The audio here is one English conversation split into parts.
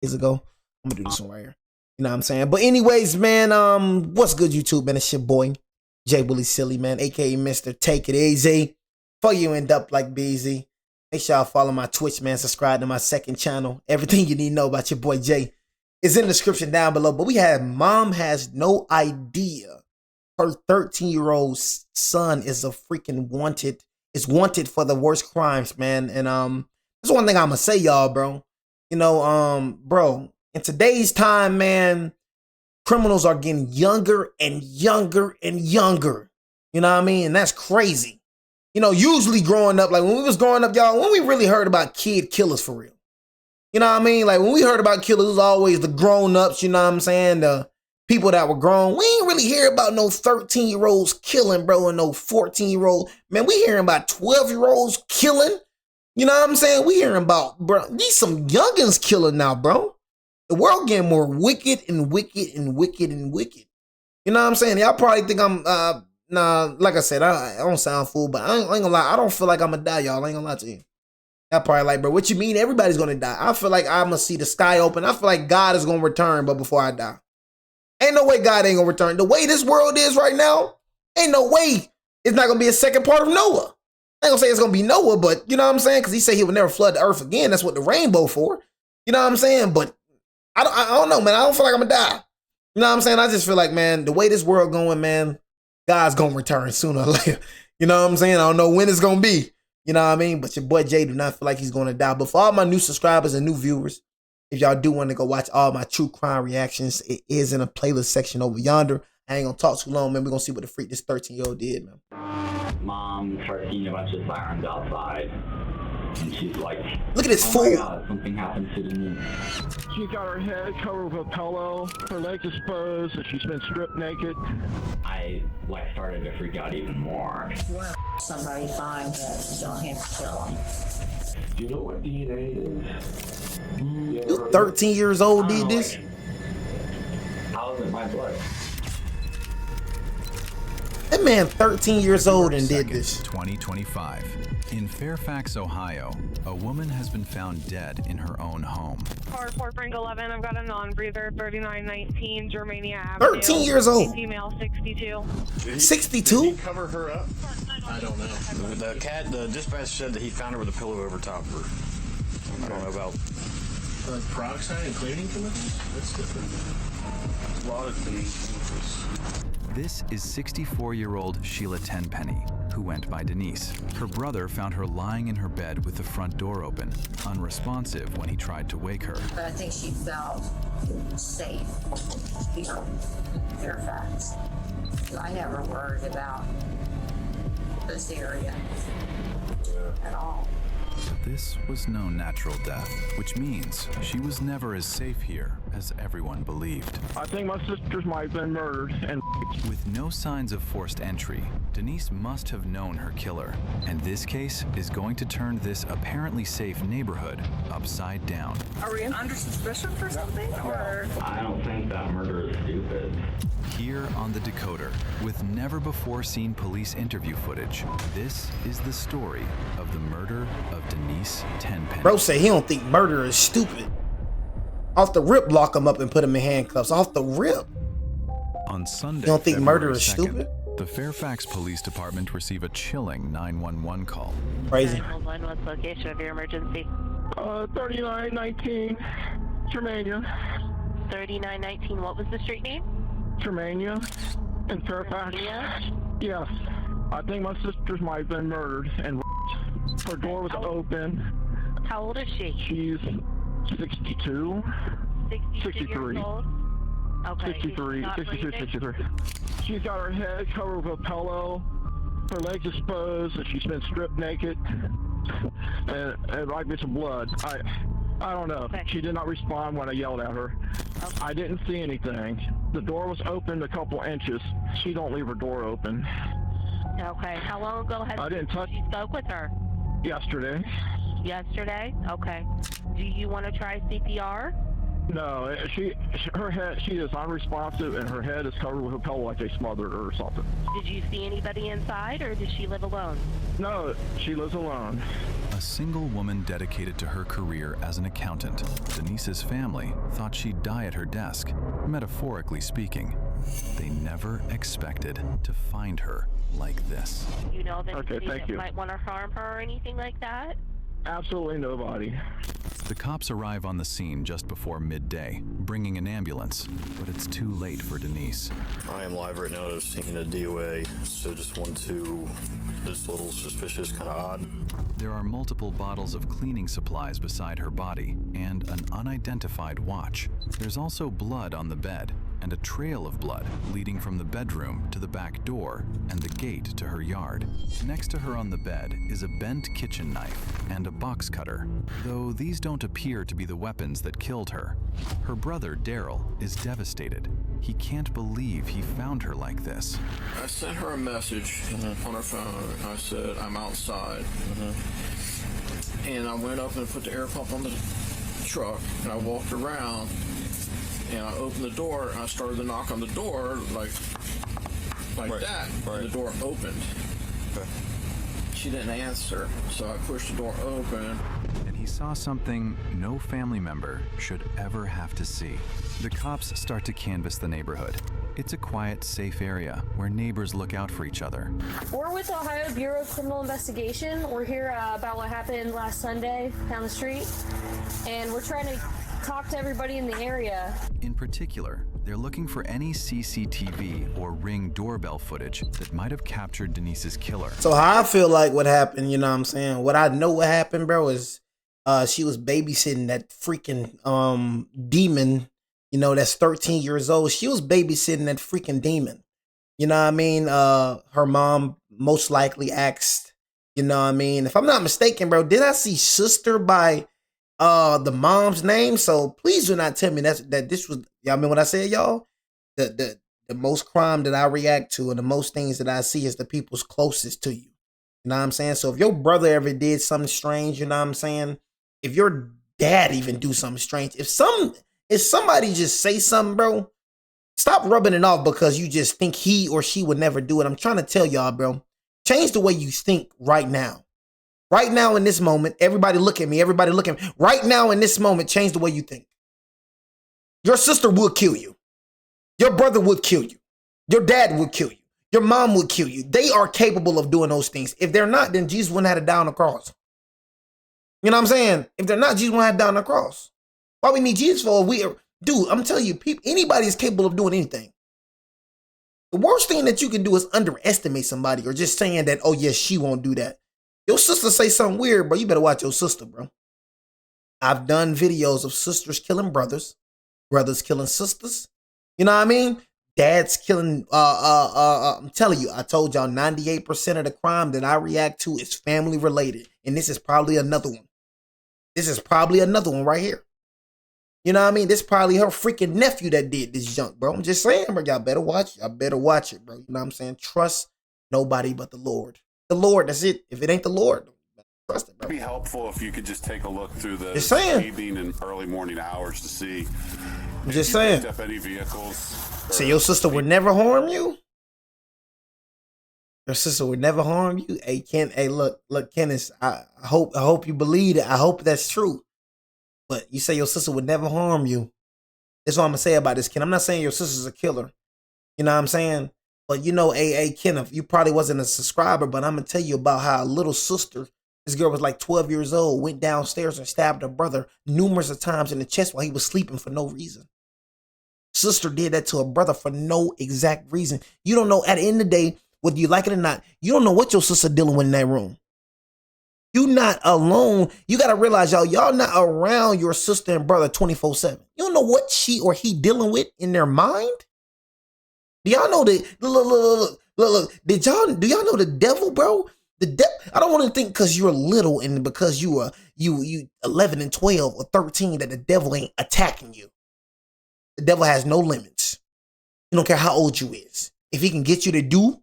days ago. I'm gonna do this one right here. You know what I'm saying? But anyways, man, what's good, YouTube, man? It's your boy, J Willie Silly, man, aka Mr. Take It Easy. Before you end up like BZ, make sure y'all follow my Twitch, man. Subscribe to my second channel. Everything you need to know about your boy Jay is in the description down below. But we have mom has no idea her 13-year-old son is a freaking wanted for the worst crimes, man. And that's one thing I'ma say, y'all, bro. You know, bro, in today's time, man, criminals are getting younger and younger and younger. You know what I mean? And that's crazy. You know, usually growing up, like when we was growing up, y'all, when we really heard about kid killers for real. You know what I mean? Like when we heard about killers, it was always the grown-ups, you know what I'm saying? The people that were grown. We ain't really hear about no 13-year-olds killing, bro, and no 14-year-old. Man, we hearing about 12-year-olds killing. You know what I'm saying? We hearing about, bro, these some youngins killing now, bro. The world getting more wicked and wicked and wicked and wicked. You know what I'm saying? Y'all probably think I'm, nah, like I said, I don't sound fool, but I ain't gonna lie. I don't feel like I'm gonna die, y'all. I ain't gonna lie to you. Y'all probably like, bro, what you mean? Everybody's gonna die. I feel like I'm gonna see the sky open. I feel like God is gonna return, but before I die. Ain't no way God ain't gonna return. The way this world is right now, ain't no way it's not gonna be a second part of Noah. I ain't gonna say it's gonna be Noah, but you know what I'm saying? Because he said he would never flood the earth again. That's what the rainbow for. You know what I'm saying? But I don't know, man. I don't feel like I'm gonna die. You know what I'm saying? I just feel like, man, the way this world going, man, God's gonna return sooner or later. You know what I'm saying? I don't know when it's gonna be. You know what I mean? But your boy Jay do not feel like he's gonna die. But for all my new subscribers and new viewers, if y'all do want to go watch all my true crime reactions, it is in a playlist section over yonder. I ain't gonna talk too long, man. We're gonna see what the freak this 13-year-old did, man. Mom starts seeing a bunch of sirens outside, and she's like, look at this oh fool. my God, something happened to Denise. She's got her head covered with a pillow, her legs exposed, and she's been stripped naked. I started to freak out even more. You want to somebody fine, but you don't have to kill them. Do you know what DNA is? You 13 years old did this? How is it my blood? That man 13 years old and did 2nd, this. 2025. In Fairfax, Ohio, a woman has been found dead in her own home. Car 4 Frank 11, I've got a non-breather, 3919 Germania Avenue. 13 years old. Female 62. 62? Did he cover her up? I don't know. The dispatch said that he found her with a pillow over top of her. I don't know about peroxide and cleaning chemicals. That's different. A lot of things. This is 64-year-old Sheila Tenpenny, who went by Denise. Her brother found her lying in her bed with the front door open, unresponsive when he tried to wake her. But I think she felt safe here in Fairfax. I never worried about this area at all. But this was no natural death, which means she was never as safe here as everyone believed. I think my sisters might have been murdered and With no signs of forced entry, Denise must have known her killer, and this case is going to turn this apparently safe neighborhood upside down. Are we under suspicion for something, or? I don't think that murder is stupid. Here on The Decoder, with never-before-seen police interview footage, this is the story of the murder of Denise Tenpenny. Bro say he don't think murder is stupid. Off the rip, lock him up and put him in handcuffs. Off the rip. On Sunday, You don't think murder is February 2nd, stupid? the Fairfax Police Department receive a chilling 911 call. Crazy. What's the location of your emergency? 3919 Germania. 3919, what was the street name? Germania in Fairfax. Yes. I think my sisters might have been murdered and her door was open. How old is she? She's 62. 63. Years old? Okay. 63. Not 62, breathing? 63. She's got her head covered with a pillow, her legs exposed, and she's been stripped naked. And like with some blood. I don't know. Okay. She did not respond when I yelled at her. Okay. I didn't see anything. The door was open a couple inches. She don't leave her door open. Okay. How long ago has I didn't touch you spoke with her? yesterday. Yesterday? Okay. Do you want to try CPR? No, she is unresponsive and her head is covered with a pillow like they smothered her or something. Did you see anybody inside, or does she live alone? No, she lives alone. A A single woman dedicated to her career as an accountant, Denise's family thought she'd die at her desk, metaphorically speaking. They never expected to find her like this. You know that Okay, thank you. might want to harm her or anything like that? Absolutely nobody. The cops arrive on the scene just before midday, bringing an ambulance, but it's too late for Denise. I am live right now at a scene at DOA, so just this little suspicious, kind of odd. There are multiple bottles of cleaning supplies beside her body and an unidentified watch. There's also blood on the bed and a trail of blood leading from the bedroom to the back door and the gate to her yard. Next to her on the bed is a bent kitchen knife and a box cutter, though these don't appear to be the weapons that killed her. Her brother, Daryl, is devastated. He can't believe he found her like this. I sent her a message on her phone. I said, I'm outside. And I went up and put the air pump on the truck, and I walked around, and I opened the door, and I started to knock on the door, like that, and the door opened. Okay. She didn't answer, so I pushed the door open. And he saw something no family member should ever have to see. The cops start to canvass the neighborhood. It's a quiet, safe area where neighbors look out for each other. We're with the Ohio Bureau of Criminal Investigation. We're here about what happened last Sunday down the street, and we're trying to talk to everybody in the area. In particular, they're looking for any CCTV or Ring doorbell footage that might have captured Denise's killer. So how I feel like what happened, you know what I'm saying? What I know what happened, bro, is she was babysitting that freaking demon, you know, that's 13 years old. She was babysitting that freaking demon. You know what I mean? Her mom most likely asked, you know what I mean? If I'm not mistaken, bro, did I see sister by the mom's name? So please do not tell me that this was, y'all mean what I said, y'all? The most crime that I react to and the most things that I see is the people's closest to you. You know what I'm saying? So if your brother ever did something strange, you know what I'm saying? If your dad even do something strange, if somebody just say something, bro, stop rubbing it off because you just think he or she would never do it. I'm trying to tell y'all, bro, change the way you think right now. Right now in this moment, everybody look at me. Everybody look at me. Right now in this moment, change the way you think. Your sister would kill you. Your brother would kill you. Your dad would kill you. Your mom would kill you. They are capable of doing those things. If they're not, then Jesus wouldn't have to die on the cross. You know what I'm saying? If they're not, Jesus wouldn't have to die on the cross. Why we need Jesus for? Dude, I'm telling you, anybody is capable of doing anything. The worst thing that you can do is underestimate somebody or just saying that, oh, yes, she won't do that. Your sister say something weird, bro. You better watch your sister, bro. I've done videos of sisters killing brothers, brothers killing sisters. You know what I mean? Dads killing, I'm telling you, I told y'all 98% of the crime that I react to is family related. And this is probably another one. This is probably another one right here. You know what I mean? This is probably her freaking nephew that did this junk, bro. I'm just saying, bro. Y'all better watch it. Y'all better watch it, bro. You know what I'm saying? Trust nobody but the Lord. The Lord, that's it. If it ain't the Lord, trust it, bro. It'd be helpful if you could just take a look through the evening and early morning hours to see. I'm just saying. Picked up any vehicles. So your sister would never harm you? Your sister would never harm you? Hey, look, Kenneth, I hope you believe it. I hope that's true. But you say your sister would never harm you. That's what I'm gonna say about this, Ken. I'm not saying your sister's a killer. You know what I'm saying? But you know, hey, Kenneth, you probably wasn't a subscriber, but I'm gonna tell you about how a little sister, this girl was like 12 years old, went downstairs and stabbed her brother numerous of times in the chest while he was sleeping for no reason. Sister did that to her brother for no exact reason. You don't know, at the end of the day, whether you like it or not, you don't know what your sister dealing with in that room. You not alone. You got to realize, y'all not around your sister and brother 24/7. You don't know what she or he dealing with in their mind. Do y'all know that? Look. Do y'all know the devil, bro? I don't want to think because you're little and because you 11 and 12 or 13 that the devil ain't attacking you. The devil has no limits. You don't care how old you is. If he can get you to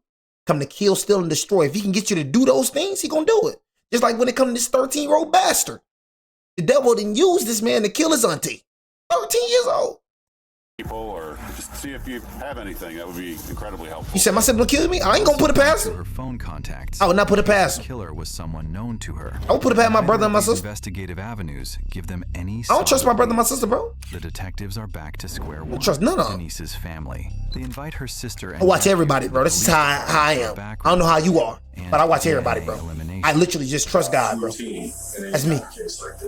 come to kill, steal, and destroy. If he can get you to do those things, he gonna do it. Just like when it comes to this 13-year-old bastard. The devil didn't use this man to kill his auntie. 13 years old. people, or just see if you have anything. That would be incredibly helpful. You said my sibling killed me? I ain't gonna put it past him. Her phone contacts. I would not put it past him. The killer was someone known to her. I would put it past my brother and my sister. Investigative avenues give them any. I don't trust my brother and my sister, bro. The detectives are back to square one. I don't trust none of them. Denise's family. They invite her sister and I watch everybody, bro. This is how I am. I don't know how you are, but I watch everybody, bro. I literally just trust God, bro. That's me.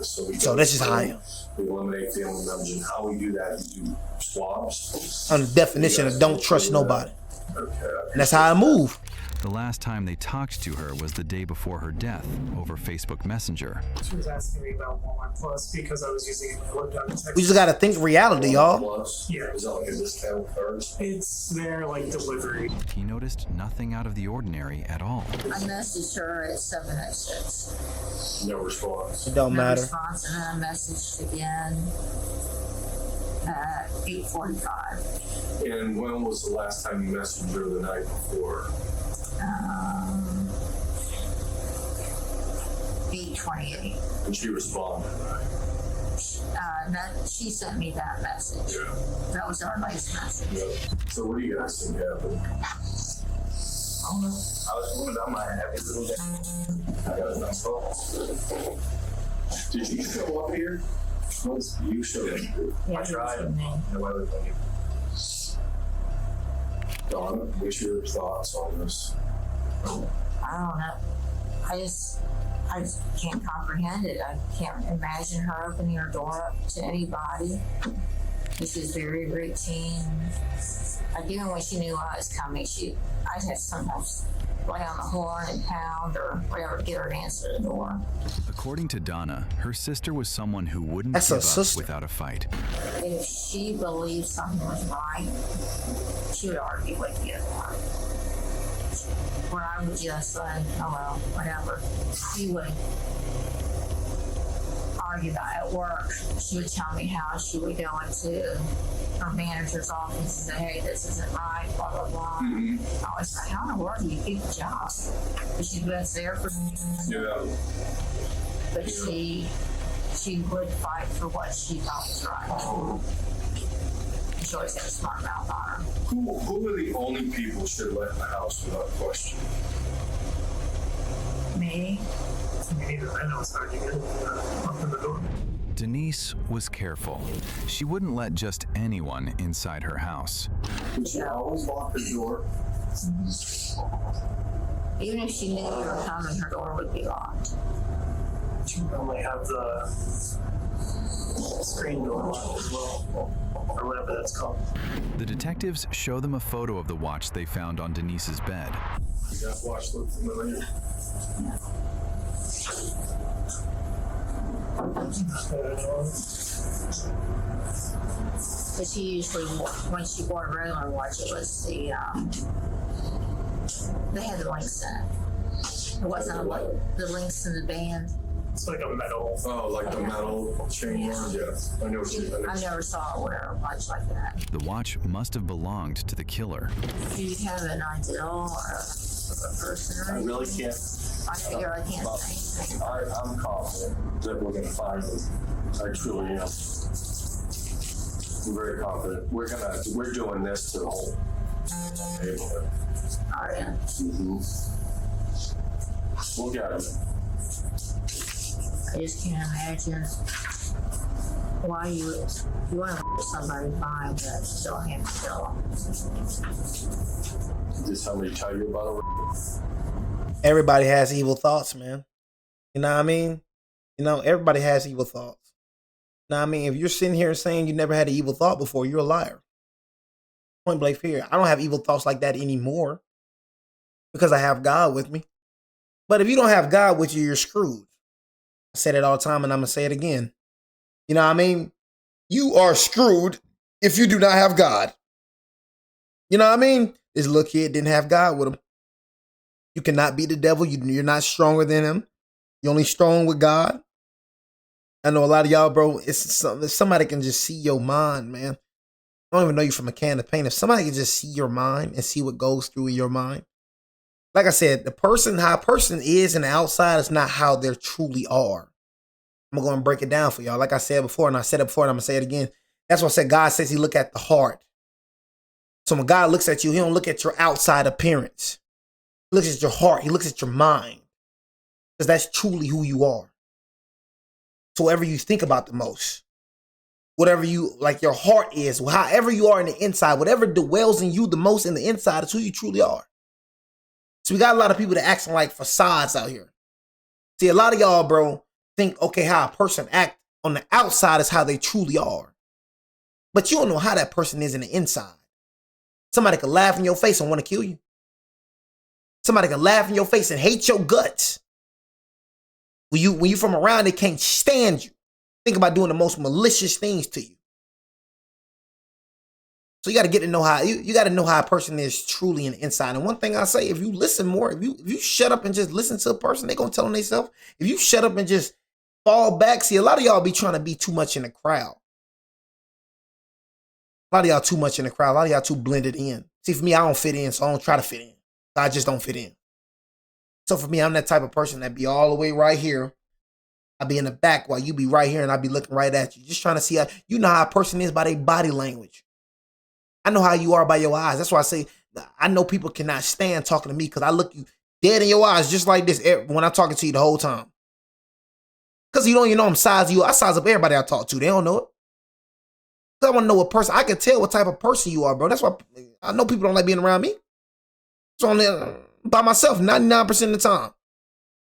So that's just how I am. We eliminate family members, and how we do that is do swabs. On the definition of don't trust nobody. And that's how I move. The last time they talked to her was the day before her death over Facebook Messenger. She was asking me about Walmart Plus because I was using it when I worked on the text. We just gotta think reality, y'all. Yeah. Is that like a discount card? It's their like delivery. He noticed nothing out of the ordinary at all. I messaged her at 7:06. No response. It don't matter. No response, and then I messaged again at 8:45. And when was the last time you messaged her the night before? 8:28. And she responded, right? She sent me that message. Yeah. That was our latest message. Yeah. So what do you guys think happened? I don't know. I was going down my happy little day. I got a nice phone. Did you show up here? You showed up here. Yeah, I tried. me. No other thing. Donna, what's your thoughts on this? I don't know. I just can't comprehend it. I can't imagine her opening her door up to anybody. This is very routine. Like even when she knew I was coming, I'd have to sometimes lay on the horn and pound or whatever to get her to answer the door. According to Donna, her sister was someone who wouldn't That's give her up sister. without a fight. If she believed something was right, she would argue with you. Where I would just say, oh well, whatever. She would argue about it at work. She would tell me how she would go into her manager's office and say, hey, this isn't right, blah, blah, blah. Mm-hmm. I always say, how in the world do you keep a job? But she was there for Yeah. but she would fight for what she thought was right. She always had a smart mouth on her. Who are the only people should let in the house without question? Me? Me neither. I know it's hard to get open the door. Denise was careful. She wouldn't let just anyone inside her house. Would she always lock the door? Even if she knew you were coming, her door would be locked. She would only have the screen door locked as well, or whatever that's called. The detectives show them a photo of the watch they found on Denise's bed. You guys watch look familiar? But she usually, when she wore a regular watch, it was they had the links in it. It wasn't like the links in the band. It's like a metal. Oh, like the metal chain one? Yeah. I know what you mean. I never saw her wear a watch like that. The watch must have belonged to the killer. Do you have an idea or a person? I really can't. I figure I can't say anything. I'm confident that we're going to find them. I truly am. I'm very confident. We're doing this to the whole neighborhood. Are you? Mm-hmm. We'll get them. I just can't imagine why you want to let somebody find that still have to kill them. Did somebody tell you about it? Everybody has evil thoughts, man. You know what I mean? You know, everybody has evil thoughts. You know what I mean? If you're sitting here saying you never had an evil thought before, you're a liar. Point blank period. I don't have evil thoughts like that anymore because I have God with me. But if you don't have God with you, you're screwed. I said it all the time and I'm going to say it again. You know what I mean? You are screwed if you do not have God. You know what I mean? This little kid didn't have God with him. You cannot beat the devil. You're not stronger than him. You're only strong with God. I know a lot of y'all, bro, if somebody can just see your mind, man. I don't even know you from a can of paint. If somebody can just see your mind and see what goes through in your mind. Like I said, how a person is in the outside is not how they truly are. I'm going to break it down for y'all. Like I said before, and I said it before, and I'm going to say it again. That's what I said. God says he look at the heart. So when God looks at you, he don't look at your outside appearance. He looks at your heart. He looks at your mind. Because that's truly who you are. So whatever you think about the most, whatever you, like your heart is, however you are in the inside, whatever dwells in you the most in the inside is who you truly are. So we got a lot of people that acting like facades out here. See, a lot of y'all, bro, think, okay, how a person act on the outside is how they truly are. But you don't know how that person is in the inside. Somebody can laugh in your face and want to kill you. Somebody can laugh in your face and hate your guts. When you from around, they can't stand you. Think about doing the most malicious things to you. So you got to get to know how you got to know how a person is truly in the inside. And one thing I say, if you listen more, if you shut up and just listen to a person, they gonna tell them themselves. If you shut up and just fall back, see, a lot of y'all be trying to be too much in the crowd. A lot of y'all too much in the crowd. A lot of y'all too blended in. See, for me, I don't fit in, so I don't try to fit in. I just don't fit in. So for me, I'm that type of person that be all the way right here. I be in the back while you be right here, and I be looking right at you. Just trying to see how, you know how a person is by their body language. I know how you are by your eyes. That's why I say, I know people cannot stand talking to me because I look you dead in your eyes just like this when I'm talking to you the whole time. Because you don't even know I'm size you. I size up everybody I talk to. They don't know it. I want to know what person. I can tell what type of person you are, bro. That's why I know people don't like being around me. So I'm by myself 99% of the time.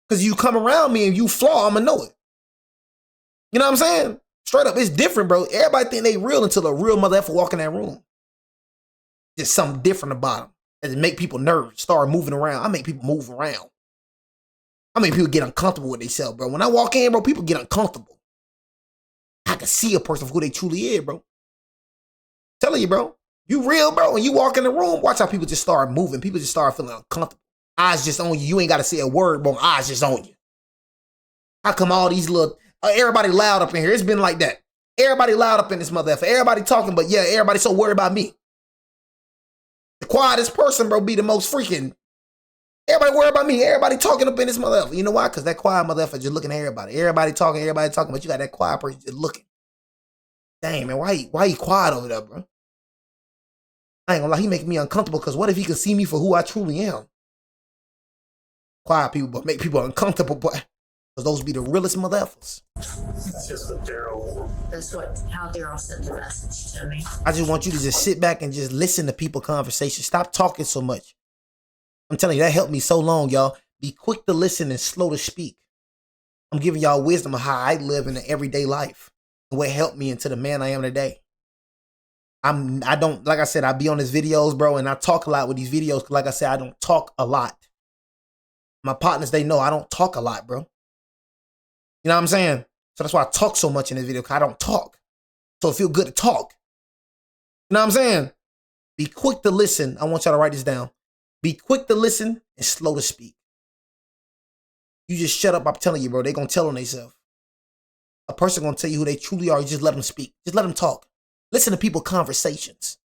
Because you come around me and you flaw, I'm going to know it. You know what I'm saying? Straight up, it's different, bro. Everybody think they real until a real mother effer walk in that room. Just something different about them. That make people nervous, start moving around. I make people move around. I make people get uncomfortable with themselves, bro. When I walk in, bro, people get uncomfortable. I can see a person for who they truly is, bro. Telling you, bro. You real, bro. When you walk in the room, watch how people just start moving. People just start feeling uncomfortable. Eyes just on you. You ain't got to say a word, bro. Eyes just on you. How come all these little, everybody loud up in here? It's been like that. Everybody loud up in this mother effer. Everybody talking, but yeah, everybody so worried about me. The quietest person, bro, be the most freaking. Everybody worried about me. Everybody talking up in this mother effer. You know why? Because that quiet mother effer just looking at everybody. Everybody talking, but you got that quiet person just looking. Dang, man, why you quiet over there, bro? I ain't gonna lie, he making me uncomfortable because what if he could see me for who I truly am? Quiet people, but make people uncomfortable, boy. Because those be the realest mother effers. That's just what Daryl. That's how Daryl sent the message to me. I just want you to just sit back and just listen to people's conversation. Stop talking so much. I'm telling you, that helped me so long, y'all. Be quick to listen and slow to speak. I'm giving y'all wisdom of how I live in the everyday life and what helped me into the man I am today. I don't, like I said, I be on these videos, bro, and I talk a lot with these videos. Cause like I said, I don't talk a lot. My partners, they know I don't talk a lot, bro. You know what I'm saying? So that's why I talk so much in this video, because I don't talk. So it feels good to talk. You know what I'm saying? Be quick to listen. I want y'all to write this down. Be quick to listen and slow to speak. You just shut up, I'm telling you, bro. They gonna tell on themselves. A person gonna tell you who they truly are. You just let them speak. Just let them talk. Listen to people's conversations.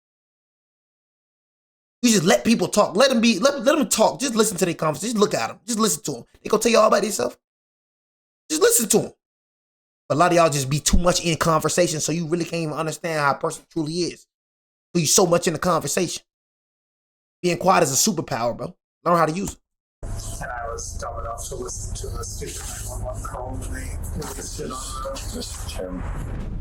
You just let people talk. Let them talk. Just listen to their conversation. Just look at them. Just listen to them. They gonna tell you all about themselves. Just listen to them. But a lot of y'all just be too much in conversation, so you really can't even understand how a person truly is. So you so much in the conversation. Being quiet is a superpower, bro. Learn how to use it. And I was dumb enough to listen to the stupid 911 call when they put this shit on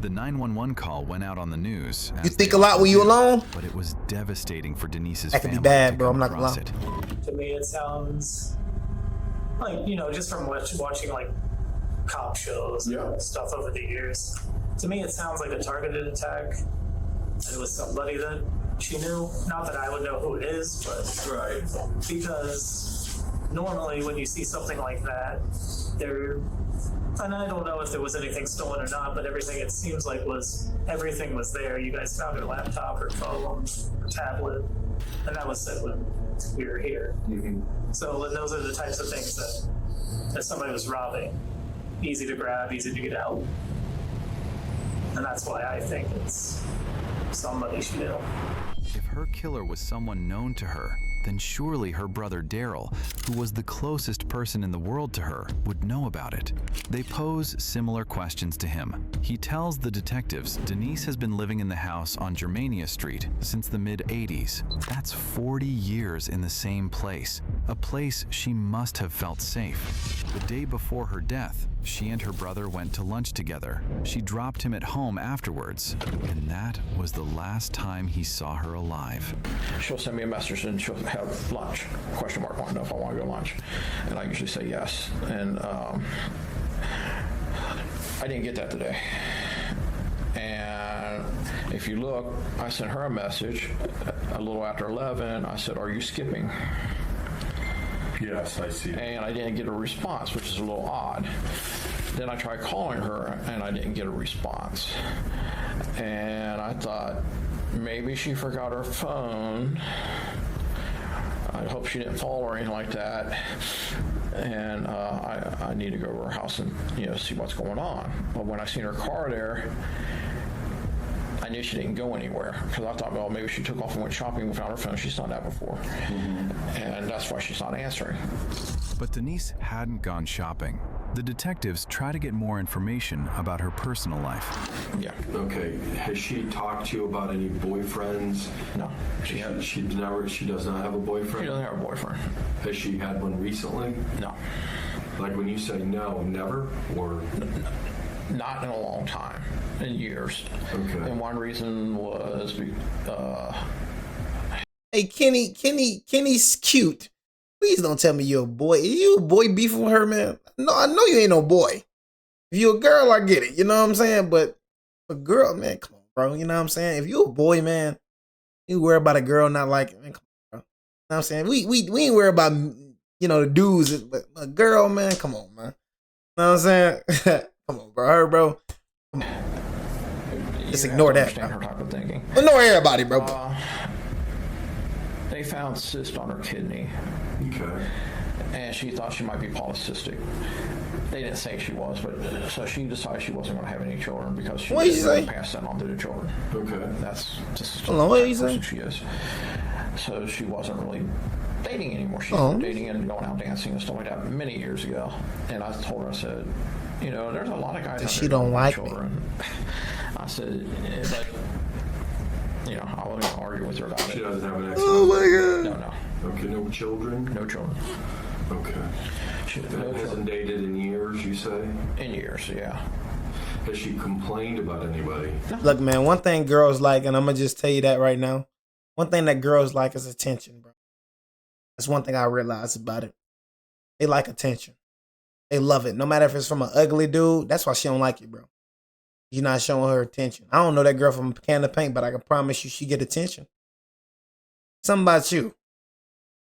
The 911 call went out on the news. You think a lot when you alone? But it was devastating for Denise's that could family. Be bad, bro. I'm not gonna lie. To me, it sounds like, you know, just from watching like cop shows and stuff over the years. To me, it sounds like a targeted attack. And it was somebody that she knew. Not that I would know who it is, but Right. because normally when you see something like that, and I don't know if there was anything stolen or not, but everything it seems like everything was there. You guys found her laptop, her phone, her tablet, and that was said when we were here. Mm-hmm. So those are the types of things that somebody was robbing. Easy to grab, easy to get out. And that's why I think it's somebody she knew. If her killer was someone known to her, then surely her brother Daryl, who was the closest person in the world to her, would know about it. They pose similar questions to him. He tells the detectives Denise has been living in the house on Germania Street since the mid-80s. That's 40 years in the same place, a place she must have felt safe. The day before her death, she and her brother went to lunch together. She dropped him at home afterwards, and that was the last time he saw her alive. She'll send me a message and she'll have lunch, question mark, want to know if I want to go lunch. And I usually say yes. And I didn't get that today. And if you look, I sent her a message a little after 11. I said, "Are you skipping?" Yes, I see. And I didn't get a response, which is a little odd. Then I tried calling her and I didn't get a response. And I thought maybe she forgot her phone. I hope she didn't fall or anything like that. And I need to go to her house and see what's going on. But when I seen her car there, I knew she didn't go anywhere because I thought, well, maybe she took off and went shopping without her phone. She's done that before. And that's why she's not answering. But Denise hadn't gone shopping. The detectives try to get more information about her personal life. Yeah. Okay. Has she talked to you about any boyfriends? No. She does not have a boyfriend? She doesn't have a boyfriend. Has she had one recently? No. Like when you say no, never? Or not in a long time, in years. Okay. And one reason was Hey, Kenny's cute. Please don't tell me you're a boy. Are you a boy beefing with her, man? No, I know you ain't no boy. If you're a girl, I get it. You know what I'm saying? But a girl, man, come on, bro. You know what I'm saying? If you're a boy, man, you worry about a girl not liking, man, come on, bro. You know what I'm saying? We ain't worry about, the dudes, but a girl, man, come on, man. You know what I'm saying? Come on, bro. Her, bro. Come on. Just ignore that, bro. Her type of thinking. Ignore everybody, bro. They found cyst on her kidney. Okay. And she thought she might be polycystic. They didn't say she was, but so she decided she wasn't going to have any children because she was going to pass that on to the children. Okay. That's just the person she is. So she wasn't really dating anymore. She was dating and going out dancing and stuff like that many years ago. And I told her, I said, there's a lot of guys out there she don't like children. Me. I said, but I wasn't going to argue with her about it. She doesn't have an ex. Oh my God. No. Okay, no children? No children. Okay. She hasn't dated in years, you say? In years, yeah. Has she complained about anybody? Look, man, one thing girls like, and I'm going to just tell you that right now, one thing that girls like is attention, bro. That's one thing I realized about it. They like attention. They love it. No matter if it's from an ugly dude, that's why she don't like you, bro. You're not showing her attention. I don't know that girl from a can of paint, but I can promise you she get attention. Something about you.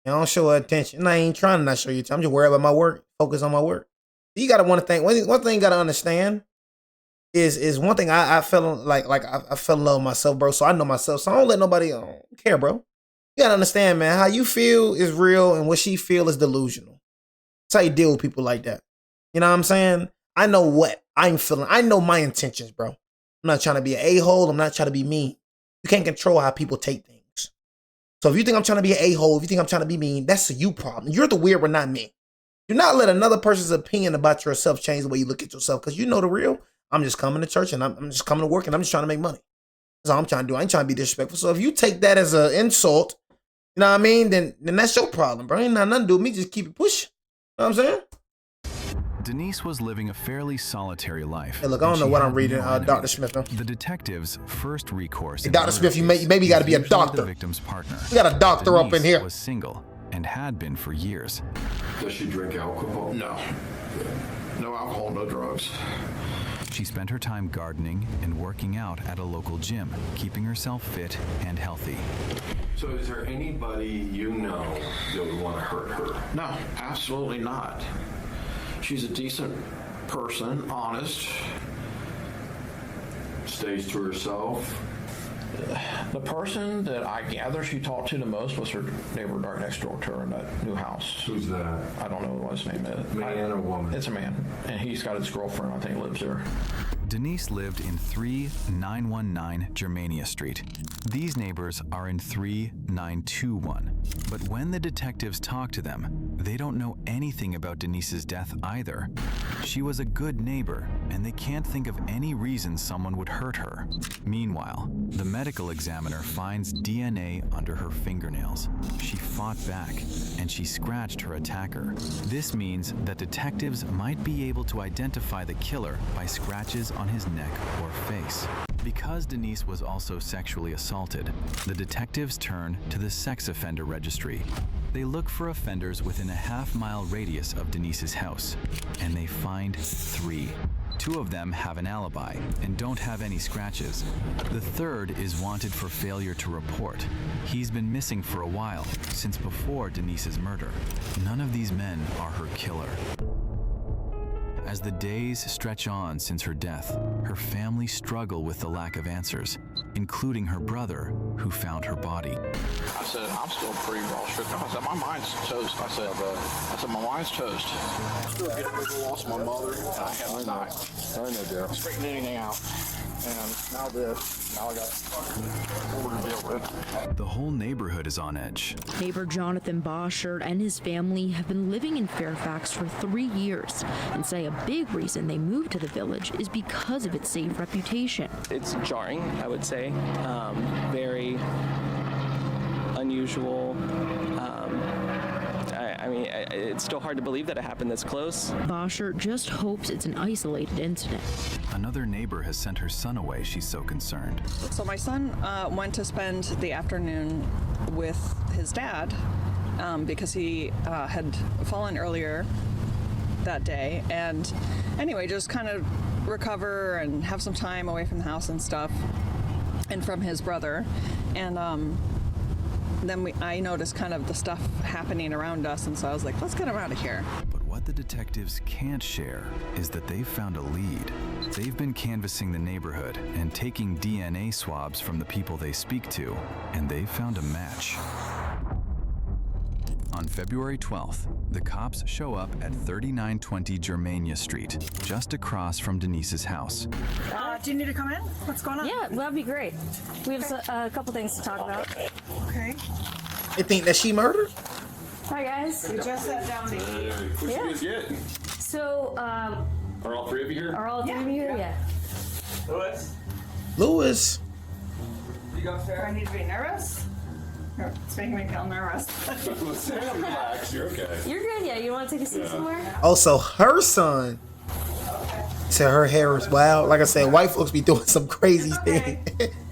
I don't show her attention. And I ain't trying to not show you attention. I'm just worried about my work. Focus on my work. You gotta want to think. One thing you gotta understand is one thing I felt like I fell in love with myself, bro. So I know myself. So I don't let nobody care, bro. You gotta understand, man. How you feel is real, and what she feel is delusional. That's how you deal with people like that. You know what I'm saying? I know what I'm feeling. I know my intentions, bro. I'm not trying to be an a-hole. I'm not trying to be mean. You can't control how people take things. So if you think I'm trying to be an a-hole, if you think I'm trying to be mean, that's a you problem. You're the weird one, not me. Do not let another person's opinion about yourself change the way you look at yourself, because you know the real. I'm just coming to church and I'm just coming to work and I'm just trying to make money. That's all I'm trying to do. I ain't trying to be disrespectful. So if you take that as an insult, you know what I mean, then that's your problem, bro. Ain't nothing to do with me. Just keep it pushing. You know what I'm saying? Denise was living a fairly solitary life. Hey, look, I don't know what I'm reading, Dr. Smith. The detective's first recourse. Hey, Dr. Smith, you maybe got to be a doctor. The victim's partner. We got a doctor Denise up in here. Was single and had been for years. Does she drink alcohol? No. No alcohol, no drugs. She spent her time gardening and working out at a local gym, keeping herself fit and healthy. So is there anybody you know that would want to hurt her? No, absolutely not. She's a decent person, honest. Stays to herself. The person that I gather she talked to the most was her neighbor right next door to her in that new house. Who's that? I don't know what his name is. Man or woman? It's a man, and he's got his girlfriend, I think, lives there. Denise lived in 3919 Germania Street. These neighbors are in 3921. But when the detectives talk to them, they don't know anything about Denise's death either. She was a good neighbor, and they can't think of any reason someone would hurt her. Meanwhile, the medical examiner finds DNA under her fingernails. She fought back, and she scratched her attacker. This means that detectives might be able to identify the killer by scratches on his neck or face. Because Denise was also sexually assaulted, the detectives turn to the sex offender registry. They look for offenders within a half-mile radius of Denise's house, and they find 3. 2 of them have an alibi and don't have any scratches. The third is wanted for failure to report. He's been missing for a while, since before Denise's murder. None of these men are her killer. As the days stretch on since her death, her family struggle with the lack of answers, including her brother, who found her body. I said, I'm still pretty raw shook up. I said, my mind's toast. I said, my mind's toast. I'm still getting over the loss of my mother. And I have not straightened anything out. And now this. Now I got more to deal with. The whole neighborhood is on edge. Neighbor Jonathan Boschert and his family have been living in Fairfax for 3 years and say a big reason they moved to the village is because of its safe reputation. It's jarring, I would say. Very unusual. It's still hard to believe that it happened this close. Boschert just hopes it's an isolated incident. Another neighbor has sent her son away. She's so concerned. So my son went to spend the afternoon with his dad because he had fallen earlier that day. And anyway, just kind of recover and have some time away from the house and stuff, and from his brother. And then I noticed kind of the stuff happening around us, and so I was like, let's get him out of here. But what the detectives can't share is that they've found a lead. They've been canvassing the neighborhood and taking DNA swabs from the people they speak to, and they've found a match. On February 12th, the cops show up at 3920 Germania Street, just across from Denise's house. Do you need to come in? What's going on? Yeah, that'd be great. We have a couple things to talk about. Okay. They think that she murdered? Hi, guys. We just sat down to eat. What you guys get? So, Are all 3 of you here? are all 3 of you here? Yeah. Lewis. Do I need to be nervous? It's making me feel nervous. Relax, you're okay. You're good, yeah. You want to take a seat somewhere? Also, her son said her hair is wild. Like I said, white folks be doing some crazy thing.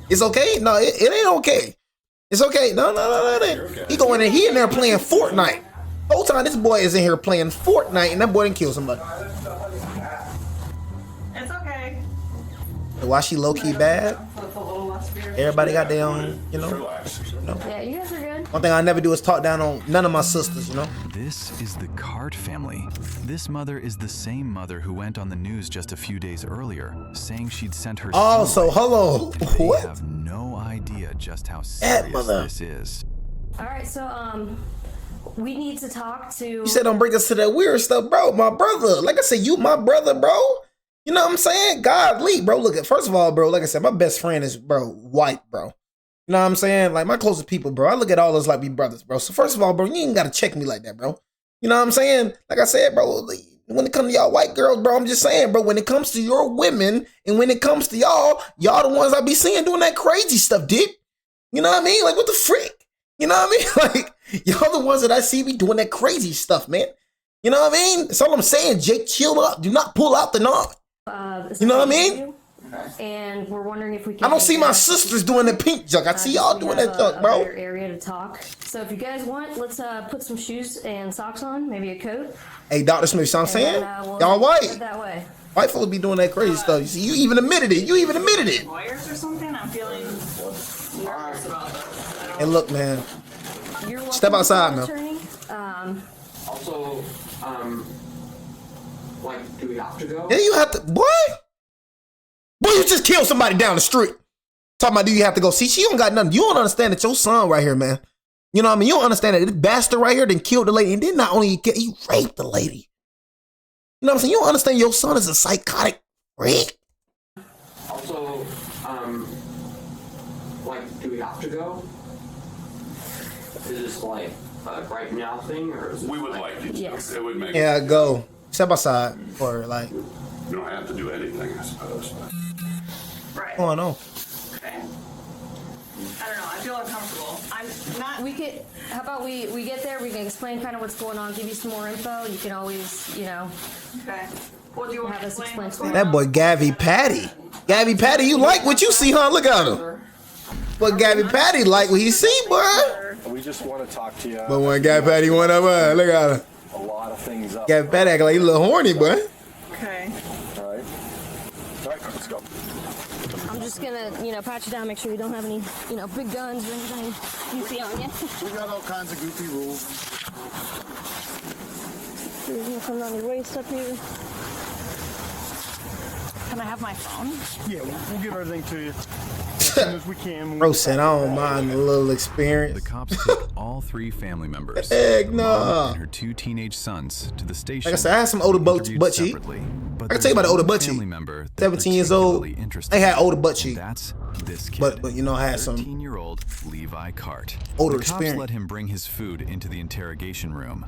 It's okay? No, it ain't okay. It's okay. No. Okay. He going in. He in there playing Fortnite. Whole time this boy is in here playing Fortnite, and that boy didn't kill somebody. It's okay. Why she low key bad? So it's a little less weird. Everybody got their own, you know. Relax. Yeah, you guys are good. One thing I never do is talk down on none of my sisters, you know. This is the Cart family. This mother is the same mother who went on the news just a few days earlier, saying she'd sent her Oh, son so away. hello. They What? have no idea just how That serious mother. this is. All right, so we need to talk to. You said don't bring us to that weird stuff, bro. My brother. Like I said, you my brother, bro. You know what I'm saying? Godly, bro. Look, first of all, bro, like I said, my best friend is, bro, white, bro. You know what I'm saying? Like, my closest people, bro. I look at all us like we brothers, bro. So first of all, bro, you ain't got to check me like that, bro. You know what I'm saying? Like I said, bro, when it comes to y'all white girls, bro, I'm just saying, bro, when it comes to your women and when it comes to y'all the ones I be seeing doing that crazy stuff, Dick. You know what I mean? Like, what the freak? You know what I mean? Like, y'all the ones that I see be doing that crazy stuff, man. You know what I mean? That's all I'm saying, Jake. Chill up. Do not pull out the knot. You know what I mean? And we're wondering if we can. I don't see my sisters doing the pink junk. I see y'all doing that junk, bro. Better area to talk. So if you guys want, let's put some shoes and socks on, maybe a coat. Hey, Dr. Smith, you know what I'm saying? We'll Y'all white. head that way. White folks be doing that crazy stuff. You see, you even admitted it. You even admitted it. Lawyers or something? I'm feeling nervous about that. And look, man. You're welcome, Step outside, man. attorney. Also, like, do we have to go? Yeah, you have to. What? Boy, you just killed somebody down the street. Talking about, do you have to go? See, she don't got nothing. You don't understand that your son right here, man. You know what I mean? You don't understand that this bastard right here done killed the lady. And then not only he raped the lady. You know what I'm saying? You don't understand your son is a psychotic freak. Like, do we have to go? Is this like a right now thing, or is it We would like you to. Yes. It would make Yeah, go side by side or like You don't have to do anything, I suppose. But. Right. going on. Okay. I don't know. I feel uncomfortable. I'm not. We could. How about we get there? We can explain kind of what's going on. Give you some more info. You can always, Okay. Well, do you want have to us explain explain. That boy Gabby Patty. Gabby Patty, you like what you see, huh? Look at him. But Gabby Patty like what he see, boy. We just want to talk to you. But when Gabby Patty went up, look at her. A lot of things up. Gabby Patty acting like he a little horny, boy. Okay. All right. All right, let's go. I'm just gonna, pat you down, make sure you don't have any, big guns or anything you see on you. We got all kinds of goofy rules. You're gonna come down your waist up here. Can I have my phone? Yeah, we'll give everything to you as soon as we can. Bro said, I don't mind a little experience. The cops take all 3 family members, Heck her no. mom and her 2 teenage sons, to the station. Like I said, I had some older butt interviewed cheek. separately, but I can tell you about the older butt cheek. family member that 17 years old. particularly interested They had me, older butt and cheek. That's this kid. But I had some 13-year-old Levi Cart. older The cops experience. let him bring his food into the interrogation room.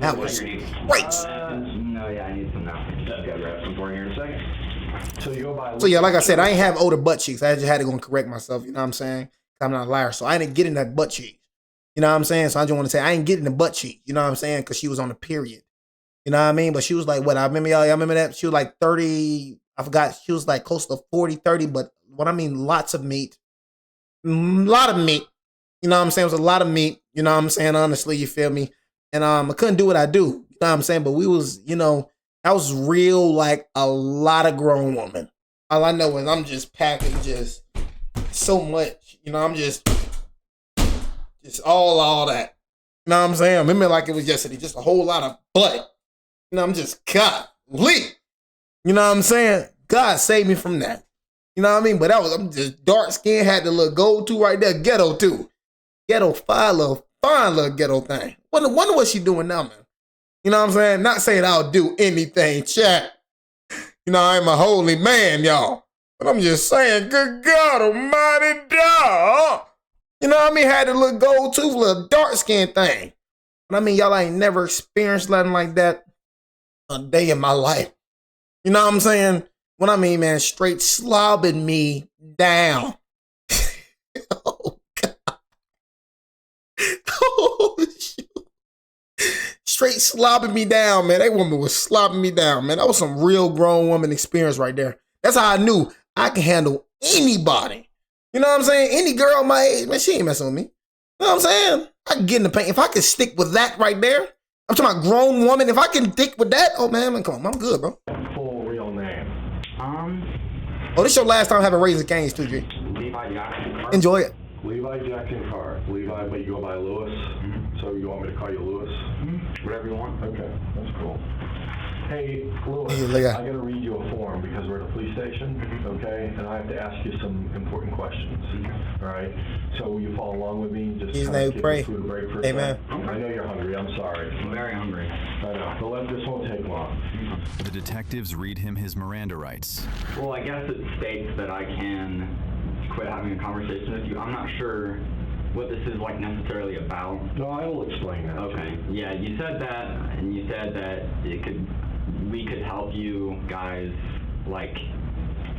That was great. No, yeah, I need some napkins. I've got to grab some for you here in a second. So you go by. So yeah, like I said, I ain't have older butt cheeks. I just had to go and correct myself. You know what I'm saying? I'm not a liar. So I didn't get in that butt cheek. You know what I'm saying? So I just want to say I ain't getting the butt cheek. You know what I'm saying? Because she was on the period. You know what I mean? But she was like, what? I remember y'all remember that? She was like 30. I forgot. She was like close to 40, 30. But what I mean, lots of meat. A lot of meat. You know what I'm saying? It was a lot of meat. You know what I'm saying? Honestly, you feel me? And I couldn't do what I do. You know what I'm saying? But we was, that was real, like a lot of grown women. All I know is I'm just packing just so much. I'm just all that. You know what I'm saying? I remember like it was yesterday, just a whole lot of butt. I'm just golly. You know what I'm saying? God save me from that. You know what I mean? But I'm just dark skin, had the little gold too right there, ghetto too. Ghetto fine little ghetto thing. Wonder what she doing now, man. You know what I'm saying? Not saying I'll do anything, chat. I'm a holy man, y'all. But I'm just saying, good God almighty, dog. You know what I mean? Had the little gold tooth, little dark skin thing. But I mean, y'all ain't never experienced nothing like that a day in my life. You know what I'm saying? What I mean, man, straight slobbing me down. Oh, God. Oh, shoot. Straight slobbing me down, man. That woman was slobbing me down, man. That was some real grown woman experience right there. That's how I knew I can handle anybody. You know what I'm saying? Any girl my age, man, she ain't messing with me. You know what I'm saying? I can get in the paint. If I can stick with that right there, I'm talking about grown woman. If I can stick with that, oh man, come on, I'm good, bro. Full real name. Oh, this your last time having Raising Cane's too, G. Levi Jackson. Enjoy it. Levi Jackson Carr. Levi, but you go by Lewis. Mm-hmm. So you want me to call you Lewis? Mm-hmm. Whatever you want. Okay, that's cool. Hey, Lewis, Hey, look at- I got to read you a form because we're at a police station, okay? And I have to ask you some important questions, all right? So will you follow along with me? Just His kinda name give pray. the food a break for a Amen. second? I know you're hungry. I'm sorry. I'm very hungry. I know. But this won't take long. The detectives read him his Miranda rights. Well, I guess it states that I can quit having a conversation with you. I'm not sure what this is like necessarily about. No, I will explain that. Okay. Yeah, you said that, and you said that we could help you guys like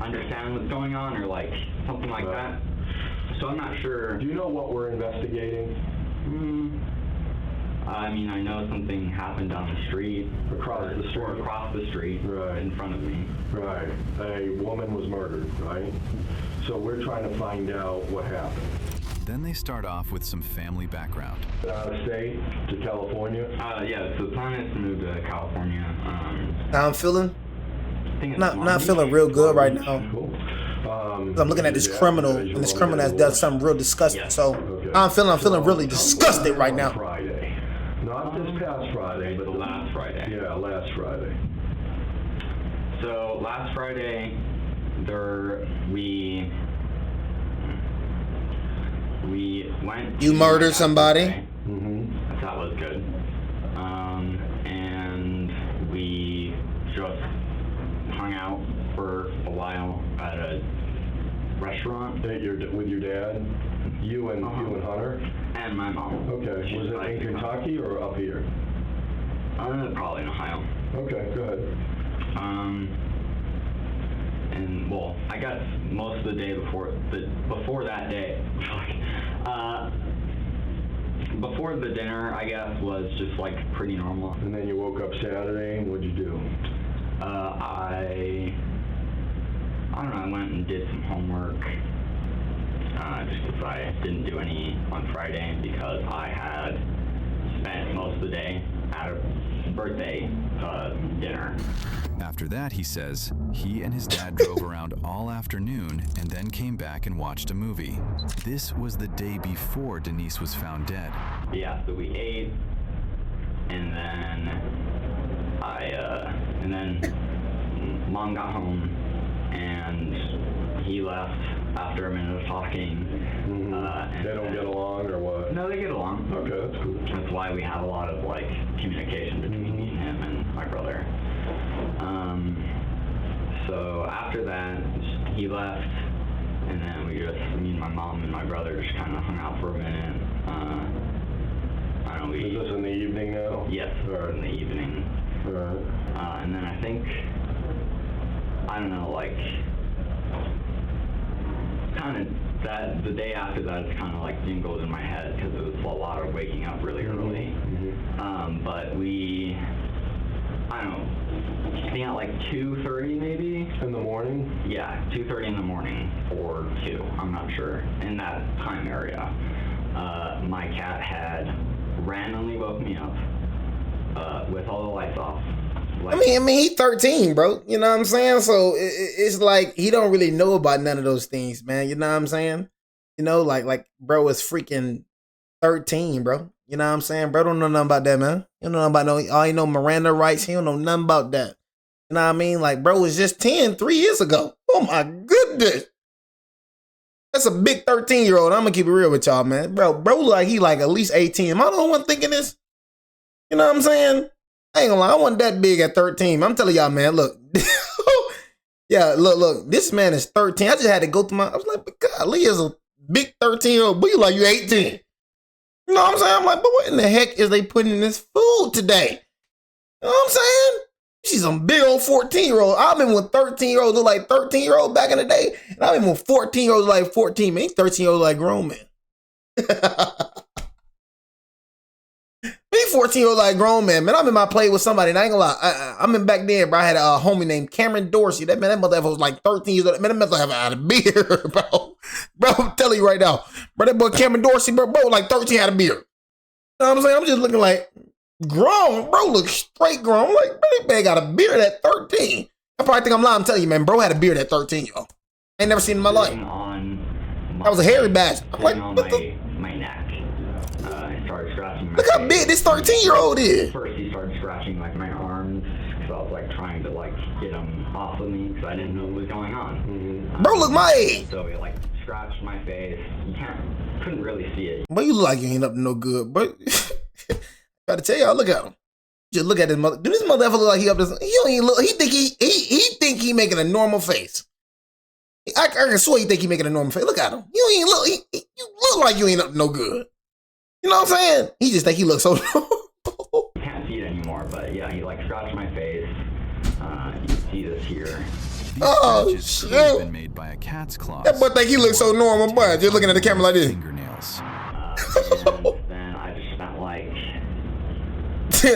understand what's going on, or like something like that. So I'm not sure. Do you know what we're investigating? I mean, I know something happened down the street. Across the street? Or across the street. Right. In front of me. Right. A woman was murdered, right? So we're trying to find out what happened. Then they start off with some family background. Out of state to California? Yeah, so the plan is to move to California. How I'm feeling? I think it's Not feeling real good right now. Cool. 'Cause I'm looking at this criminal, and this criminal has done something real disgusting. So I'm feeling really disgusted right now. Friday. Not this past Friday, but last Friday. Yeah, last Friday. So last Friday, we went. You murdered somebody? That was good. And we just hung out for a while at a restaurant. With your dad? You and Hunter? And my mom. Okay. She's Was it like, in Kentucky or up here? Probably in Ohio. Okay, go ahead. And well, I guess most of the day before that day, before the dinner, I guess, was just like pretty normal. And then you woke up Saturday, and what'd you do? I don't know, I went and did some homework, just because I didn't do any on Friday because I had spent most of the day at a birthday dinner. After that, he says, he and his dad drove around all afternoon and then came back and watched a movie. This was the day before Denise was found dead. Yeah, so we ate, and then Mom got home, and he left after a minute of talking. They don't get along, or what? No, they get along. Okay, that's cool. That's why we have a lot of like communication between me and him and my brother. So after that, he left, and then me and my mom and my brother just kind of hung out for a minute. I don't know, Is this in the evening now? Yes, in the evening. Alright. And then I think, I don't know, like, kind of the day after that, it's kind of like jingled in my head because it was a lot of waking up really early. But we, I don't know, I think at like 2:30 maybe. In the morning? Yeah, 2:30 in the morning or 2, I'm not sure, in that time area. My cat had randomly woke me up with all the lights off. I mean, he's 13, bro. You know what I'm saying? So it's like he don't really know about none of those things, man. You know what I'm saying? You know, like bro is freaking 13, bro. You know what I'm saying? Bro don't know nothing about that, man. You don't know about all you know Miranda rights. He don't know nothing about that. You know what I mean? Like bro was just 10 3 years ago. Oh my goodness. That's a big 13-year-old. I'm gonna keep it real with y'all, man. Bro like he like at least 18. Am I the only one thinking this? You know what I'm saying? I ain't gonna lie, I wasn't that big at 13. I'm telling y'all, man, look. Yeah, look, this man is 13. I just had to go through I was like, but God, Lee is a big 13-year-old, but you like you 18. You know what I'm saying? I'm like, but what in the heck is they putting in this food today? You know what I'm saying? She's some big old 14-year-old. I've been with 13-year-olds look like 13-year-old back in the day, and I've been with 14-year-olds like 14, man. 13-year-olds like grown men. Me 14-year-old like grown man, I'm in my play with somebody, and I ain't gonna lie. I'm in back then, bro. I had a homie named Cameron Dorsey. That motherfucker was like 13 years old. Man, that motherfucker had a beard, bro. Bro, I'm telling you right now. Bro, that boy Cameron Dorsey, bro, like 13 had a beard. You know what I'm saying? I'm just looking like grown. Bro, look straight grown. I'm like, bro, that man got a beard at 13. I probably think I'm lying. I'm telling you, man, bro had a beard at 13, yo. I ain't never seen it in my life. That was a hairy bastard. I'm like, what the? My neck. Started scratching my Look how big this 13-year-old is. First he started scratching like my arms because I was like trying to like get him off of me because I didn't know what was going on. Bro, look my age. So he like scratched my face. You couldn't really see it. Bro, you look like you ain't up to no good, bro. Gotta tell y'all, look at him. Just look at this mother. Do this mother ever look like he up to? He don't even look. He think he making a normal face. I can swear he think he making a normal face. Look at him. You ain't look. You look like you ain't up to no good. You know what I'm saying? He just think he looks so. You can't see it anymore, but yeah, he like scratched my face. You see this here. These scratches could have been made by a cat's claws. That boy think he looks so normal, boy. Just looking at the camera like this. Fingernails. And then I just spent like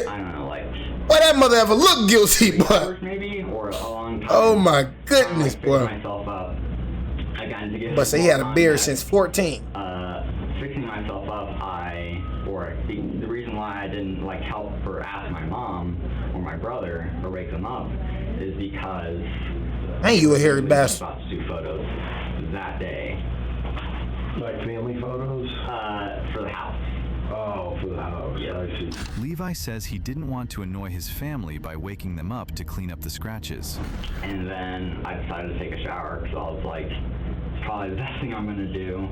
I don't know, like. Why that mother ever look guilty, boy? Maybe or a long time. Oh my goodness, boy. Myself up. I got to get. But say he had a beard since 14. Fixing myself up, the reason why I didn't like help or ask my mom or my brother or wake them up is because Ain't you a hairy bastard? About to do photos that day. Like family photos? For the house. Oh, for the house. Yeah. I see. Levi says he didn't want to annoy his family by waking them up to clean up the scratches. And then I decided to take a shower because I was like, it's probably the best thing I'm gonna do.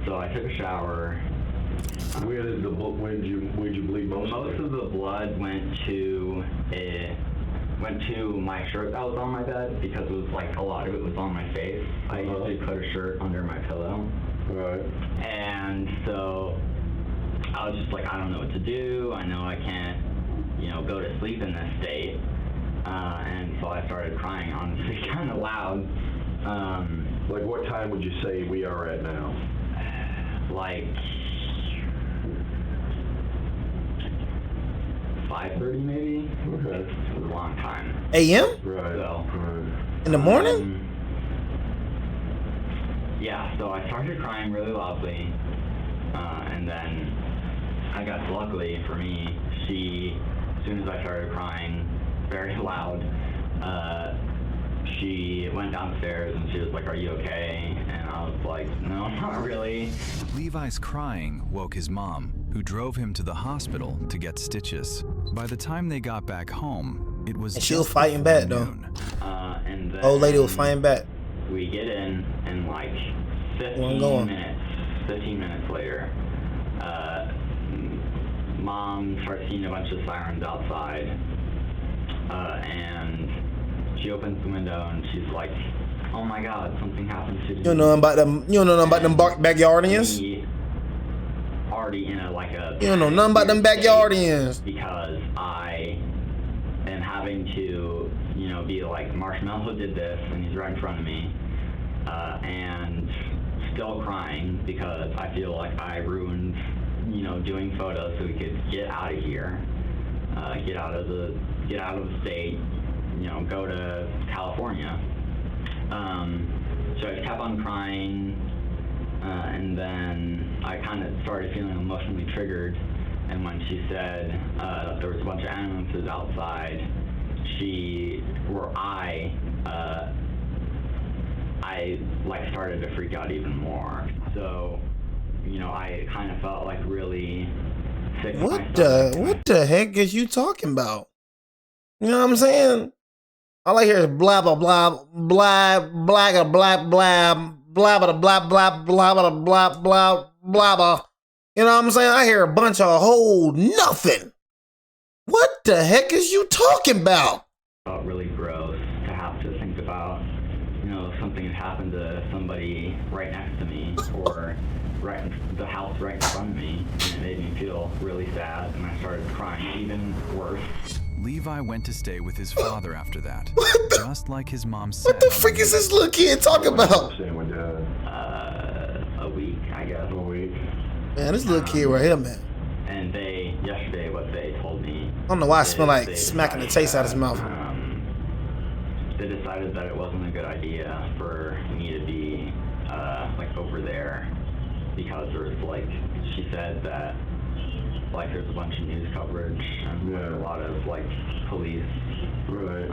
So I took a shower. Where did you bleed most of the blood went to went to my shirt that was on my bed because it was like a lot of it was on my face. I usually put a shirt under my pillow. Right. And so I was just like, I don't know what to do. I know I can't, you know, go to sleep in this state. And so I started crying, honestly, kind of loud. Like what time would you say we are at now? Like 5:30 maybe. Okay. It was a long time. A.M.? Right. So, in the morning? Yeah, so I started crying really loudly. And then I guess luckily for me, as soon as I started crying very loud, she went downstairs and she was like, "Are you okay?" And I was like, "No, not really." Levi's crying woke his mom, who drove him to the hospital to get stitches. By the time they got back home, it was and she was fighting back though. And then old lady was fighting back. We get in and like 15 minutes later, Mom starts seeing a bunch of sirens outside, and she opens the window and she's like, "Oh my God, something happened to." You don't know about them. You don't know nothing about them backyardians. Already in You don't know nothing about them backyardians. Because I am having to, you know, be like, Marshmallow did this and he's right in front of me, and still crying because I feel like I ruined, you know, doing photos so we could get out of here, get out of the state, you know, go to California. So I just kept on crying, and then I kind of started feeling emotionally triggered. And when she said there was a bunch of ambulances outside, I like started to freak out even more. So, you know, I kind of felt like really sick. What the heck is you talking about? You know what I'm saying? All I hear is blah blah blah blah blah blah blah blah blah blah blah blah blah blah blah blah. You know what I'm saying? I hear a bunch of whole nothing. What the heck is you talking about? Felt really gross to have to think about, you know, something had happened to somebody right next to me or right in the house right in front of me, and it made me feel really sad, and I started crying even worse. Levi went to stay with his father after that, just like his mom said. What the frick is this little kid talking about? Staying with Dad. A week, I guess. A week. Man, this little kid right here, man. And yesterday, what they told me. I don't know why I smell like smacking the taste out of his mouth. They decided that it wasn't a good idea for me to be like over there because there was like, she said that like there's a bunch of news coverage and like, a lot of like police. Right.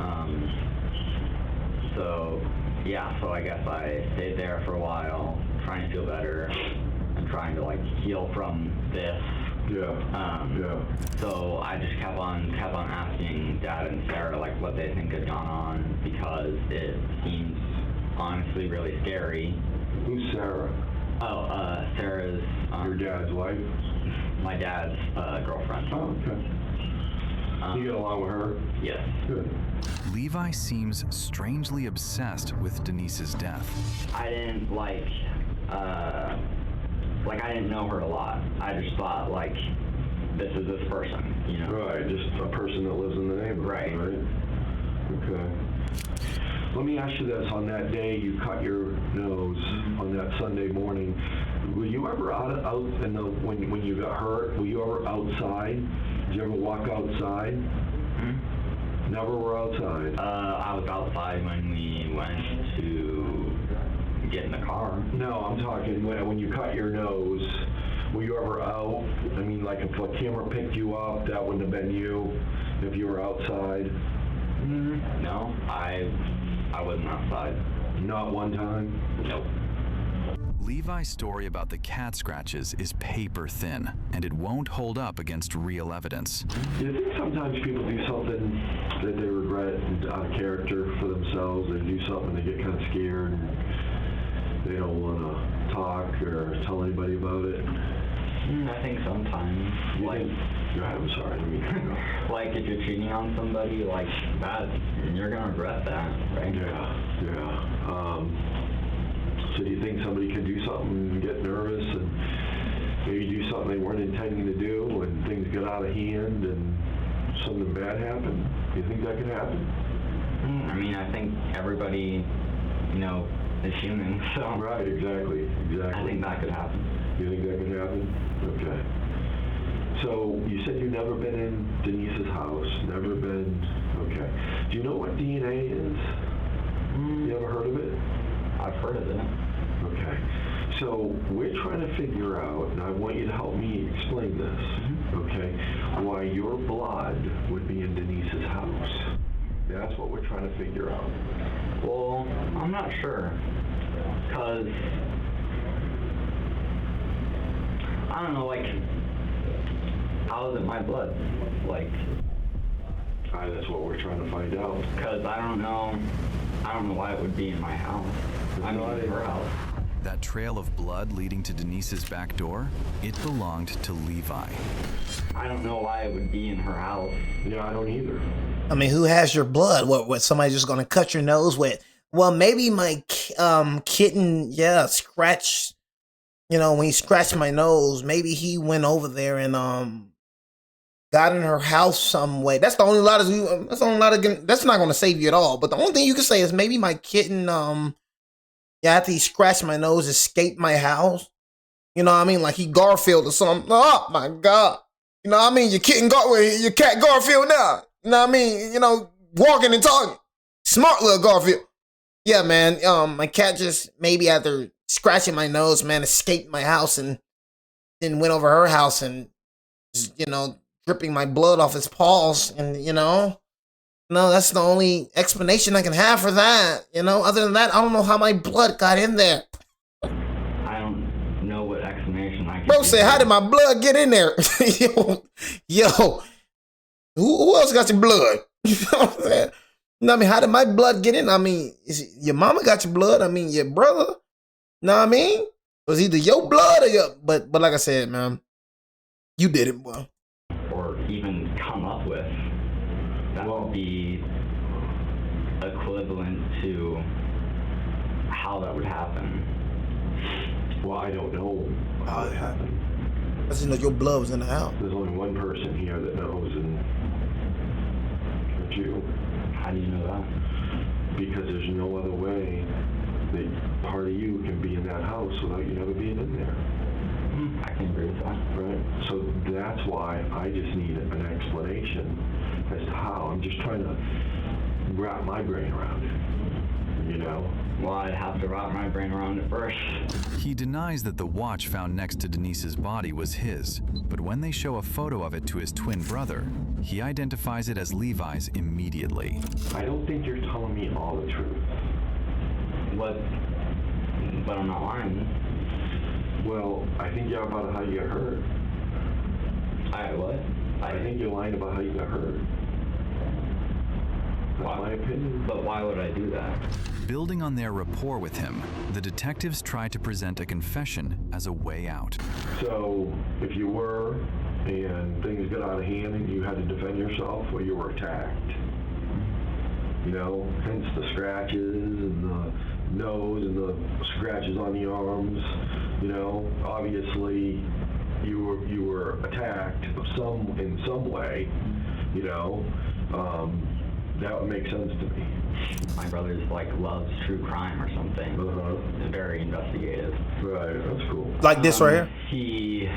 So yeah, so I guess I stayed there for a while, trying to feel better and trying to like heal from this. So I just kept on asking Dad and Sarah like what they think had gone on because it seems honestly really scary. Who's Sarah? Oh, Sarah's your dad's wife? My dad's girlfriend. Oh, okay. You get along with her? Yes. Good. Levi seems strangely obsessed with Denise's death. I didn't I didn't know her a lot. I just thought like this is this person, you know. Right, just a person that lives in the neighborhood. Right. Okay. Let me ask you this: on that day you cut your nose on that Sunday morning, were you ever out in the when you got hurt? Were you ever outside? Did you ever walk outside? Mm-hmm. Never were outside. I was outside when we went to get in the car. No, I'm talking when you cut your nose. Were you ever out? I mean, like if a camera picked you up, that wouldn't have been you if you were outside. Mm-hmm. No, I wasn't outside. Not one time? Nope. Levi's story about the cat scratches is paper thin, and it won't hold up against real evidence. Do you think sometimes people do something that they regret out of character for themselves? They do something, they get kind of scared, and they don't want to talk or tell anybody about it? I think sometimes. I'm sorry. Like if you're cheating on somebody, like that, you're gonna regret that, right? Yeah. So do you think somebody could do something and get nervous and maybe do something they weren't intending to do and things get out of hand and something bad happen? Do you think that could happen? I mean, I think everybody, is human, so. Right, exactly. I think that could happen. You think that could happen? Okay. So you said you've never been in Denise's house, never been, okay. Do you know what DNA is? You ever heard of it? I've heard of it. Okay. So we're trying to figure out, and I want you to help me explain this, okay, why your blood would be in Denise's house. That's what we're trying to figure out. Well, I'm not sure, because, I don't know, like, how is it my blood? Like, that's what we're trying to find out. Because I don't know why it would be in my house. I mean, in her house. That trail of blood leading to Denise's back door, it belonged to Levi. I don't know why it would be in her house. Yeah, I don't either. I mean, who has your blood? What somebody just gonna cut your nose with? Well, maybe my kitten, scratch. When he scratched my nose, maybe he went over there and got in her house some way. That's the only lot of that's not gonna save you at all. But the only thing you can say is maybe my kitten after he scratched my nose, escaped my house. You know what I mean? Like he Garfield or something. Oh my God. You know what I mean? Your cat Garfield now. You know what I mean? Walking and talking. Smart little Garfield. Yeah, man. My cat just maybe after scratching my nose, man, escaped my house and then went over her house and, dripping my blood off his paws. And, no, that's the only explanation I can have for that. Other than that, I don't know how my blood got in there. I don't know what explanation I can Bro said, how did my blood get in there? yo, who else got your blood? You know what I'm saying? I mean, how did my blood get in? I mean, your mama got your blood? I mean, your brother? Know what I mean? It was either your blood or your... But like I said, man, you did it, bro. Or even come up with. That would be equivalent to how that would happen. Well, I don't know how it happened. I just know your blood was in the house. There's only one person here that knows, and it's you. How do you know that? Because there's no other way that part of you can be in that house without you never being in there. I can agree with that. Right? So that's why I just need an explanation as to how. I'm just trying to wrap my brain around it. Well, I'd have to wrap my brain around it first. He denies that the watch found next to Denise's body was his, but when they show a photo of it to his twin brother, he identifies it as Levi's immediately. I don't think you're telling me all the truth. But I'm not lying. Well, I think you're about how you got hurt. What? I think you're lying about how you got hurt. That's my opinion. But why would I do that? Building on their rapport with him, the detectives try to present a confession as a way out. So, if you were, and things got out of hand and you had to defend yourself, or you were attacked, hence the scratches and the nose and the scratches on the arms, obviously you were attacked in some way, that would make sense to me. My brother's loves true crime or something. It's very investigative. Right, that's cool. Like this right He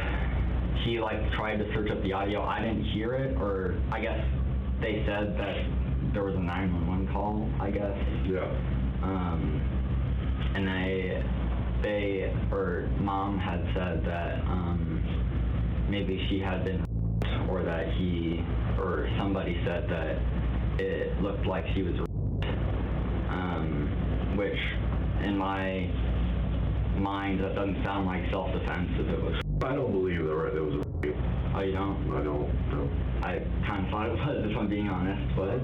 here? tried to search up the audio. I didn't hear it, or I guess they said that there was a 911 call, I guess. Yeah. And mom had said that maybe she had been, or that somebody said that it looked like she was, which in my mind that doesn't sound like self-defense if it was. I don't believe there was a rape. Oh, you don't? I don't. No. I kind of thought it was, if I'm being honest, but.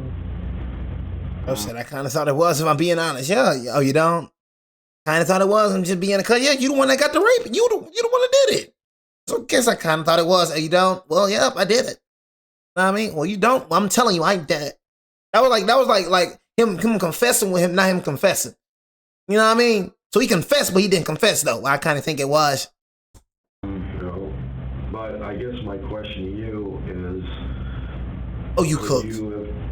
I said I kind of thought it was, if I'm being honest. Yeah. Oh, you don't? Kind of thought it was. I'm just being a cut. Yeah, you the one that got the rape. You the one that did it. So I guess I kind of thought it was. You don't? Well, yep, I did it. Know what I mean? Well, you don't. Well, I'm telling you, I ain't dead. That was like him confessing with him, not him confessing. You know what I mean? So he confessed, but he didn't confess though. I kind of think it was. No, but I guess my question to you is. Oh, you cooked.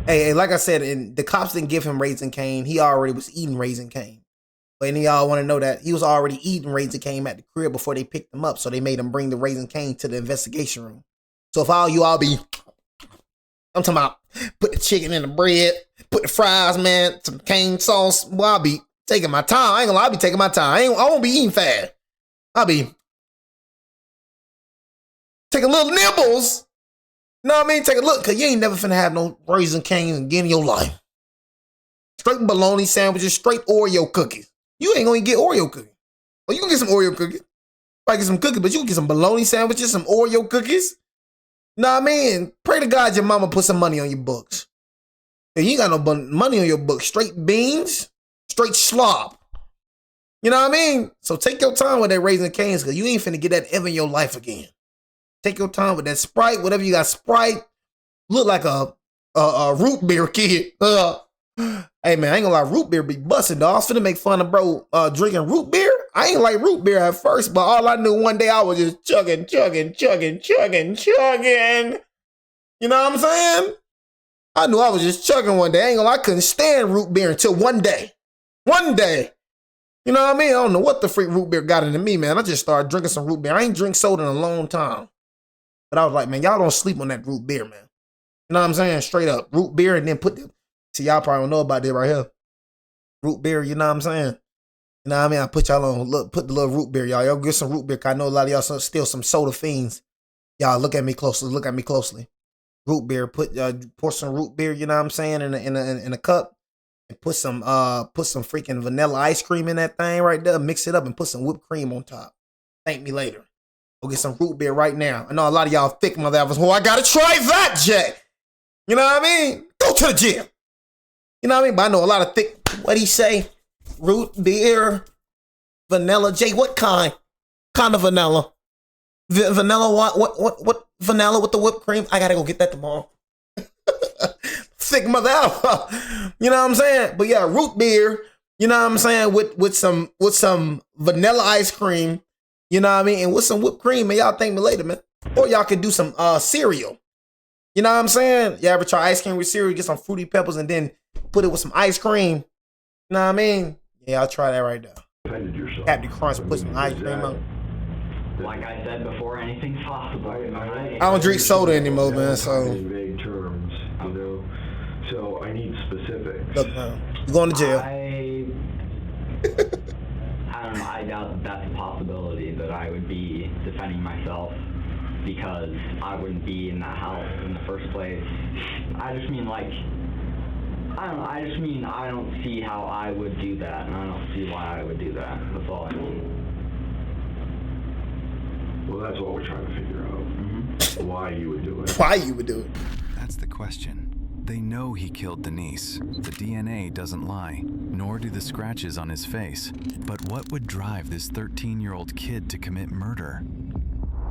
Hey, like I said, and the cops didn't give him Raising Cane. He already was eating Raising Cane. But any of y'all want to know that he was already eating Raising Cane at the crib before they picked him up. So they made him bring the Raising Cane to the investigation room. So if all you all be, I'm talking about put the chicken in the bread, put the fries, man, some cane sauce. Well, I'll be taking my time. I ain't gonna lie, I'll be taking my time. I won't be eating fast. I'll be taking little nibbles. You know what I mean? Take a look, because you ain't never finna have no Raising Cane's again in your life. Straight bologna sandwiches, straight Oreo cookies. You ain't gonna get Oreo cookies. Well, you can get some Oreo cookies. Probably get some cookies, but you can get some bologna sandwiches, some Oreo cookies. You know what I mean? Pray to God your mama put some money on your books. If you ain't got no money on your books, straight beans, straight slop. You know what I mean? So take your time with that Raising Cane's, because you ain't finna get that ever in your life again. Take your time with that Sprite, whatever you got. Sprite, look like a root beer kid. Hey man, I ain't gonna lie, root beer be busting, dog. I was finna make fun of bro drinking root beer. I ain't like root beer at first, but all I knew one day I was just chugging. You know what I'm saying? I knew I was just chugging one day. I ain't gonna lie, I couldn't stand root beer until one day. One day. You know what I mean? I don't know what the freak root beer got into me, man. I just started drinking some root beer. I ain't drink soda in a long time. But I was like, man, y'all don't sleep on that root beer, man. You know what I'm saying? Straight up. Root beer and then put the... See, y'all probably don't know about this right here. Root beer, you know what I'm saying? You know what I mean? I put y'all on, look, put the little root beer, y'all. Y'all get some root beer, because I know a lot of y'all still some soda fiends. Y'all, look at me closely. Look at me closely. Root beer, pour some root beer, you know what I'm saying, in a cup. And put some freaking vanilla ice cream in that thing right there. Mix it up and put some whipped cream on top. Thank me later. Go get some root beer right now. I know a lot of y'all thick motherfuckers. Oh, I gotta try that, Jack. You know what I mean? Go to the gym. You know what I mean? But I know a lot of thick, what'd he say? Root beer, vanilla. Jay, what kind? Kind of vanilla. Vanilla what vanilla with the whipped cream? I gotta go get that tomorrow. Thick mother. You know what I'm saying? But yeah, root beer, you know what I'm saying, with some vanilla ice cream. You know what I mean? And with some whipped cream, man, y'all thank me later, man. Or y'all could do some cereal. You know what I'm saying? You ever try ice cream with cereal? Get some Fruity Pebbles and then put it with some ice cream. You know what I mean? Yeah, I'll try that right now. Captain Crunch, put some ice cream on. Like I said before, anything's possible. I don't drink soda anymore, man, so. In vague terms, you know? So I need specifics. Look, man, you're going to jail. I don't know. I doubt that's a possibility that I would be defending myself, because I wouldn't be in that house in the first place. I just mean, like, I don't know. I just mean I don't see how I would do that, and I don't see why I would do that. That's all I mean. Well, that's what we're trying to figure out. Why you would do it. Why you would do it. That's the question. They know he killed Denise. The DNA doesn't lie, nor do the scratches on his face. But what would drive this 13-year-old kid to commit murder?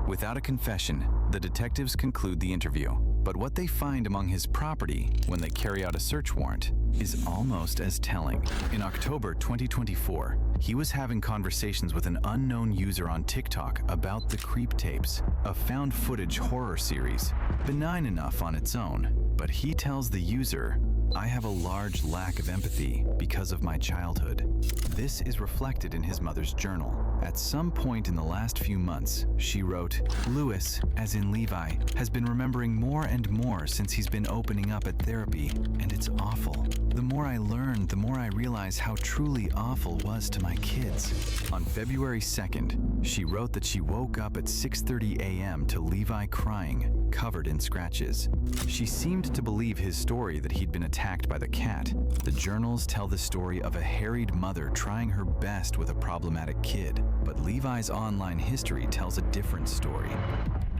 Without a confession, the detectives conclude the interview. But what they find among his property when they carry out a search warrant is almost as telling. In October 2024, he was having conversations with an unknown user on TikTok about the Creep Tapes, a found footage horror series. Benign enough on its own, but he tells the user, "I have a large lack of empathy because of my childhood." This is reflected in his mother's journal. At some point in the last few months, she wrote, "Lewis, as in Levi, has been remembering more and more since he's been opening up at therapy, and it's awful. The more I learn, the more I realize how truly awful was to my kids." On February 2nd, she wrote that she woke up at 6:30 a.m. to Levi crying, covered in scratches. She seemed to believe his story that he'd been attacked by the cat. The journals tell the story of a harried mother trying her best with a problematic kid, but Levi's online history tells a different story.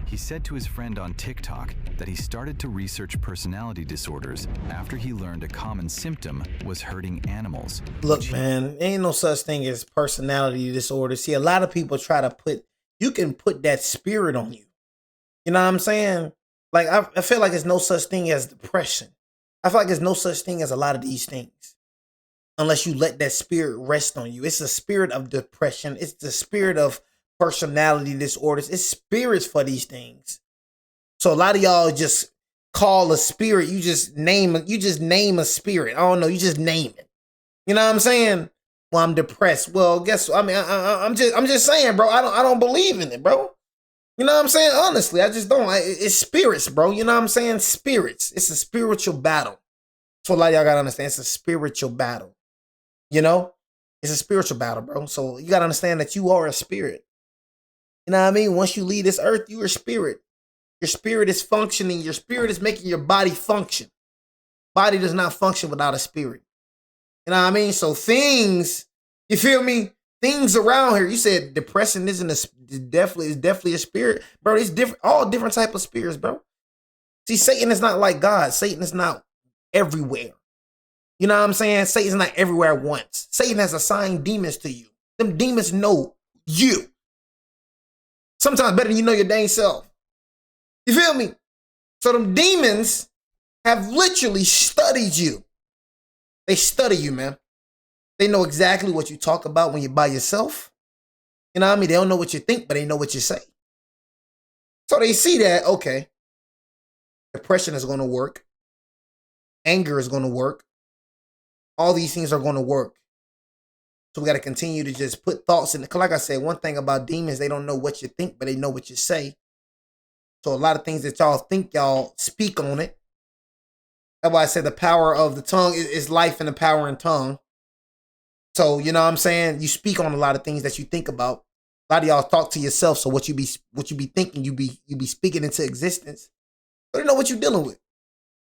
He said to his friend on TikTok that he started to research personality disorders after he learned a common symptom was hurting animals. Look, man, ain't no such thing as personality disorder. See, a lot of people try to put you can put that spirit on you. You know what I'm saying? Like, I feel like there's no such thing as depression. I feel like there's no such thing as a lot of these things unless you let that spirit rest on you. It's a spirit of depression. It's the spirit of personality disorders. It's spirits for these things. So a lot of y'all just call a spirit. You just name a spirit. I don't know. You just name it. You know what I'm saying? Well, I'm depressed. Well, guess what? I mean, I'm just saying, bro. I don't believe in it, bro. You know what I'm saying? Honestly, I just don't. It's spirits, bro. You know what I'm saying? Spirits. It's a spiritual battle. So a lot of y'all gotta understand. It's a spiritual battle. You know, it's a spiritual battle, bro. So you gotta understand that you are a spirit. You know what I mean? Once you leave this earth, you're a spirit. Your spirit is functioning. Your spirit is making your body function. Body does not function without a spirit. You know what I mean? So things, you feel me? Things around here. You said depression is definitely a spirit, bro. It's different, all different type of spirits, bro. See, Satan is not like God. Satan is not everywhere. You know what I'm saying? Satan's not everywhere at once. Satan has assigned demons to you. Them demons know you. Sometimes better than you know your dang self. You feel me? So them demons have literally studied you. They study you, man. They know exactly what you talk about when you're by yourself. You know what I mean? They don't know what you think, but they know what you say. So they see that, okay, depression is going to work. Anger is going to work. All these things are going to work. So we got to continue to just put thoughts in. Like I said, one thing about demons, they don't know what you think, but they know what you say. So a lot of things that y'all think, y'all speak on it. That's why I said the power of the tongue is life and the power in tongue. So, you know what I'm saying? You speak on a lot of things that you think about. A lot of y'all talk to yourself. So what you be thinking, you be speaking into existence. But you know what you're dealing with.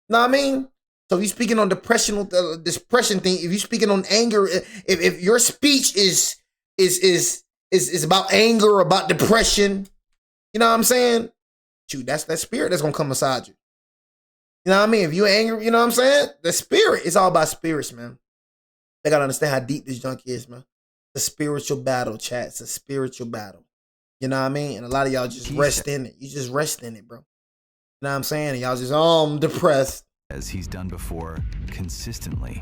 Know what I mean? So if you're speaking on depression thing, if you're speaking on anger, if your speech is about anger, about depression, you know what I'm saying? Shoot, that's that spirit that's gonna come inside you. You know what I mean? If you're angry, you know what I'm saying? The spirit, it's all about spirits, man. They gotta understand how deep this junk is, man. It's a spiritual battle, chat. It's a spiritual battle. You know what I mean? And a lot of y'all just rest in it. You just rest in it, bro. You know what I'm saying? And y'all just, I'm depressed. As he's done before, consistently.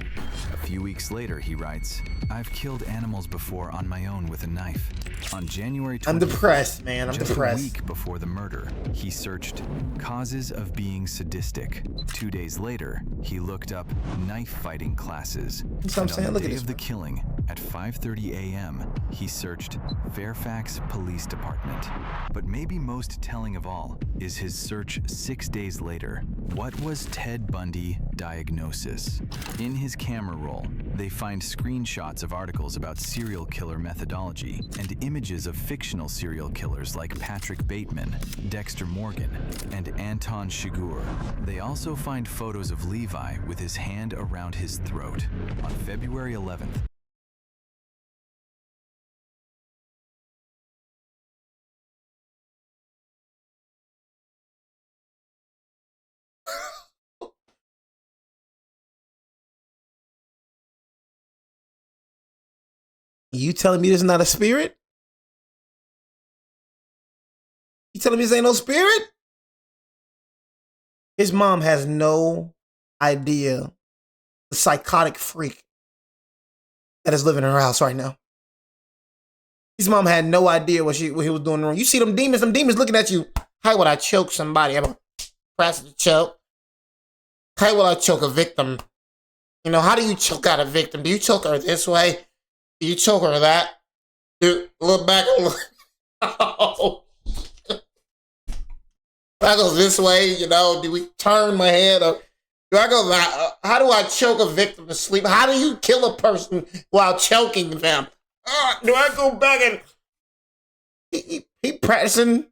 A few weeks later, he writes, "I've killed animals before on my own with a knife." On January 20th, I'm depressed, man. I'm just depressed. a week before the murder, he searched causes of being sadistic. 2 days later, he looked up knife fighting classes. That's what I'm saying. On Look the at day this, of the man. killing, at 5:30 a.m., he searched Fairfax Police Department. But maybe most telling of all is his search 6 days later. What was Ted Bundy diagnosis? In his camera roll, they find screenshots of articles about serial killer methodology and images of fictional serial killers like Patrick Bateman, Dexter Morgan, and Anton Chigurh. They also find photos of Levi with his hand around his throat. On February 11th, You telling me this is not a spirit? You telling me this ain't no spirit? His mom has no idea the psychotic freak that is living in her house right now. His mom had no idea what he was doing wrong. You see them demons looking at you. How would I choke somebody? I'm a press the choke. How would I choke a victim? You know, how do you choke out a victim? Do you choke her this way? Do you choke her that? Do look back and look. Oh. I go this way, you know, do we turn my head or do I go that? How do I choke a victim to sleep? How do you kill a person while choking them? Do I go back and he practicing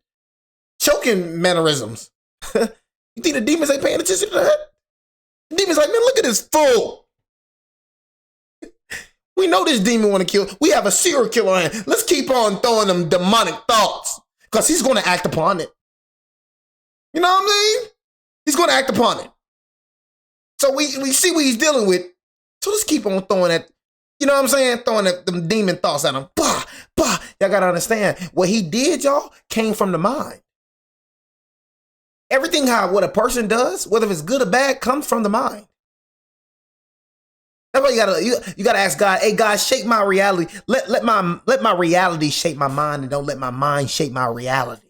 choking mannerisms? You think the demons ain't paying attention to that? The demons like, man, look at this fool. We know this demon want to kill. We have a serial killer in. Let's keep on throwing them demonic thoughts because he's going to act upon it. You know what I mean? He's going to act upon it. So we see what he's dealing with. So let's keep on throwing that, you know what I'm saying? Throwing them demon thoughts at him. Bah, bah. Y'all gotta understand, what he did, y'all, came from the mind. Everything what a person does, whether it's good or bad, comes from the mind. That's why you gotta ask God, hey God, shape my reality. Let my reality shape my mind, and don't let my mind shape my reality.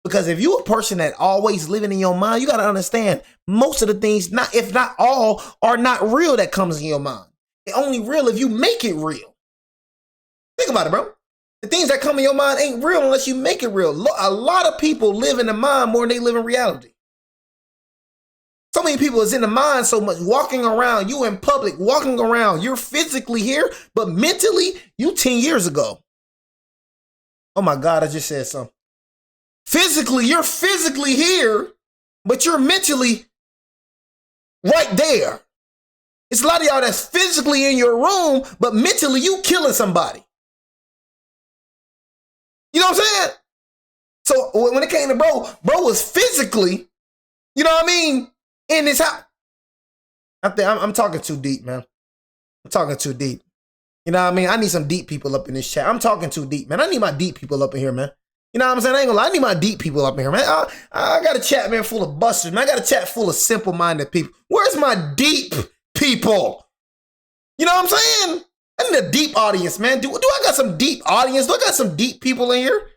Because if you're a person that always living in your mind, you gotta understand most of the things, if not all, are not real that comes in your mind. It's only real if you make it real. Think about it, bro. The things that come in your mind ain't real unless you make it real. A lot of people live in the mind more than they live in reality. So many people is in the mind so much, walking around, you in public, walking around, you're physically here, but mentally, you 10 years ago. Oh my God, I just said something. Physically, you're physically here, but you're mentally right there. It's a lot of y'all that's physically in your room, but mentally you killing somebody. You know what I'm saying? So when it came to bro was physically, you know what I mean, in his house. I'm talking too deep, man. I'm talking too deep. You know what I mean? I need some deep people up in this chat. I'm talking too deep, man. I need my deep people up in here, man. You know what I'm saying? I ain't gonna lie. I need my deep people up in here, man. I got a chat, man, full of busters, man. I got a chat full of simple-minded people. Where's my deep people? You know what I'm saying? I need a deep audience, man. Do I got some deep audience? Do I got some deep people in here?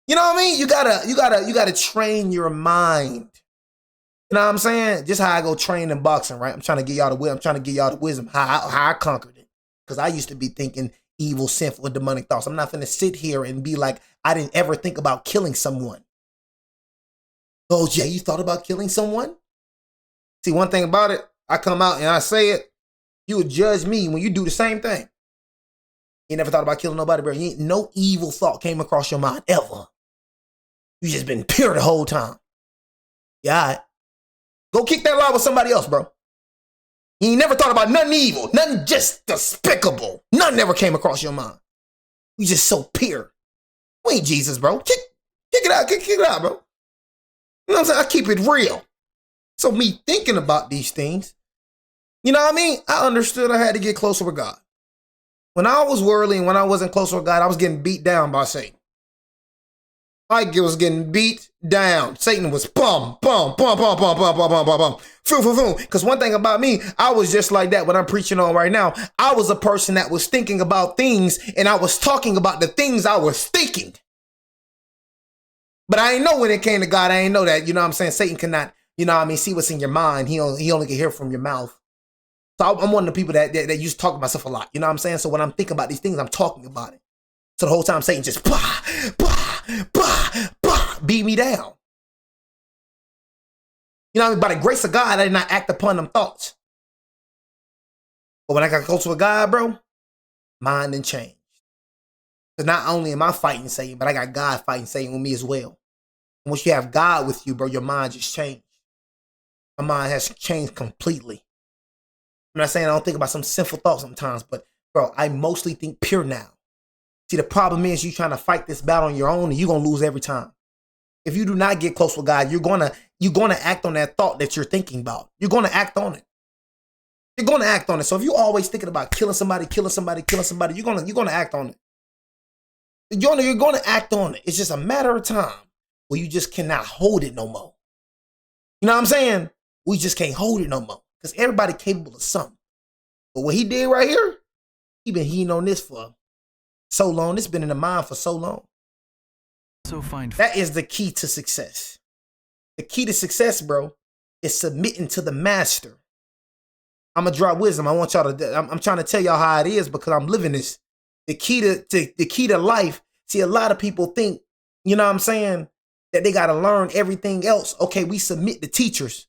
You know what I mean? You gotta train your mind. You know what I'm saying? Just how I go train in boxing, right? I'm trying to get y'all the wisdom, how I conquered it. Because I used to be thinking evil, sinful, and demonic thoughts. I'm not gonna sit here and be like, I didn't ever think about killing someone. Oh, Jay, you thought about killing someone? See, one thing about it, I come out and I say it, you would judge me when you do the same thing. You never thought about killing nobody, bro. No evil thought came across your mind, ever. You just been pure the whole time. Yeah, all right. Go kick that law with somebody else, bro. You ain't never thought about nothing evil, nothing just despicable. Nothing ever came across your mind. You just so pure. We ain't Jesus, bro. Kick it out, kick it out, bro. You know what I'm saying? I keep it real. So me thinking about these things, you know what I mean? I understood I had to get closer with God. When I was worldly and when I wasn't closer with God, I was getting beat down by Satan. I was getting beat down. Satan was bum, bum, bum, bum, bum, bum, bum, bum, bum, bum. Foo, foo, foo. Because one thing about me, I was just like that. What I'm preaching on right now, I was a person that was thinking about things and I was talking about the things I was thinking. But I ain't know when it came to God, I ain't know that, you know what I'm saying? Satan cannot, you know what I mean, see what's in your mind. He only can hear from your mouth. So I'm one of the people that used to talk to myself a lot. You know what I'm saying? So when I'm thinking about these things, I'm talking about it. So the whole time Satan just bah, bah, bah, bah, beat me down. You know what I mean? By the grace of God, I did not act upon them thoughts. But when I got closer with God, bro, mine didn't change. Because not only am I fighting Satan, but I got God fighting Satan with me as well. And once you have God with you, bro, your mind just changed. My mind has changed completely. I'm not saying I don't think about some sinful thoughts sometimes, but bro, I mostly think pure now. See, the problem is you trying to fight this battle on your own and you're going to lose every time. If you do not get close with God, you're going to act on that thought that you're thinking about. You're going to act on it. You're going to act on it. So if you're always thinking about killing somebody, you're going to act on it. You're going to act on it. It's just a matter of time where you just cannot hold it no more. You know what I'm saying? We just can't hold it no more because everybody capable of something. But what he did right here, he been heating on this for so long. It's been in the mind for so long. That is the key to success. The key to success, bro, is submitting to the master. I'm gonna drop wisdom. I want y'all to. I'm trying to tell y'all how it is because I'm living this. The key to life. See, a lot of people think, you know what I'm saying, that they gotta learn everything else. Okay, we submit to teachers.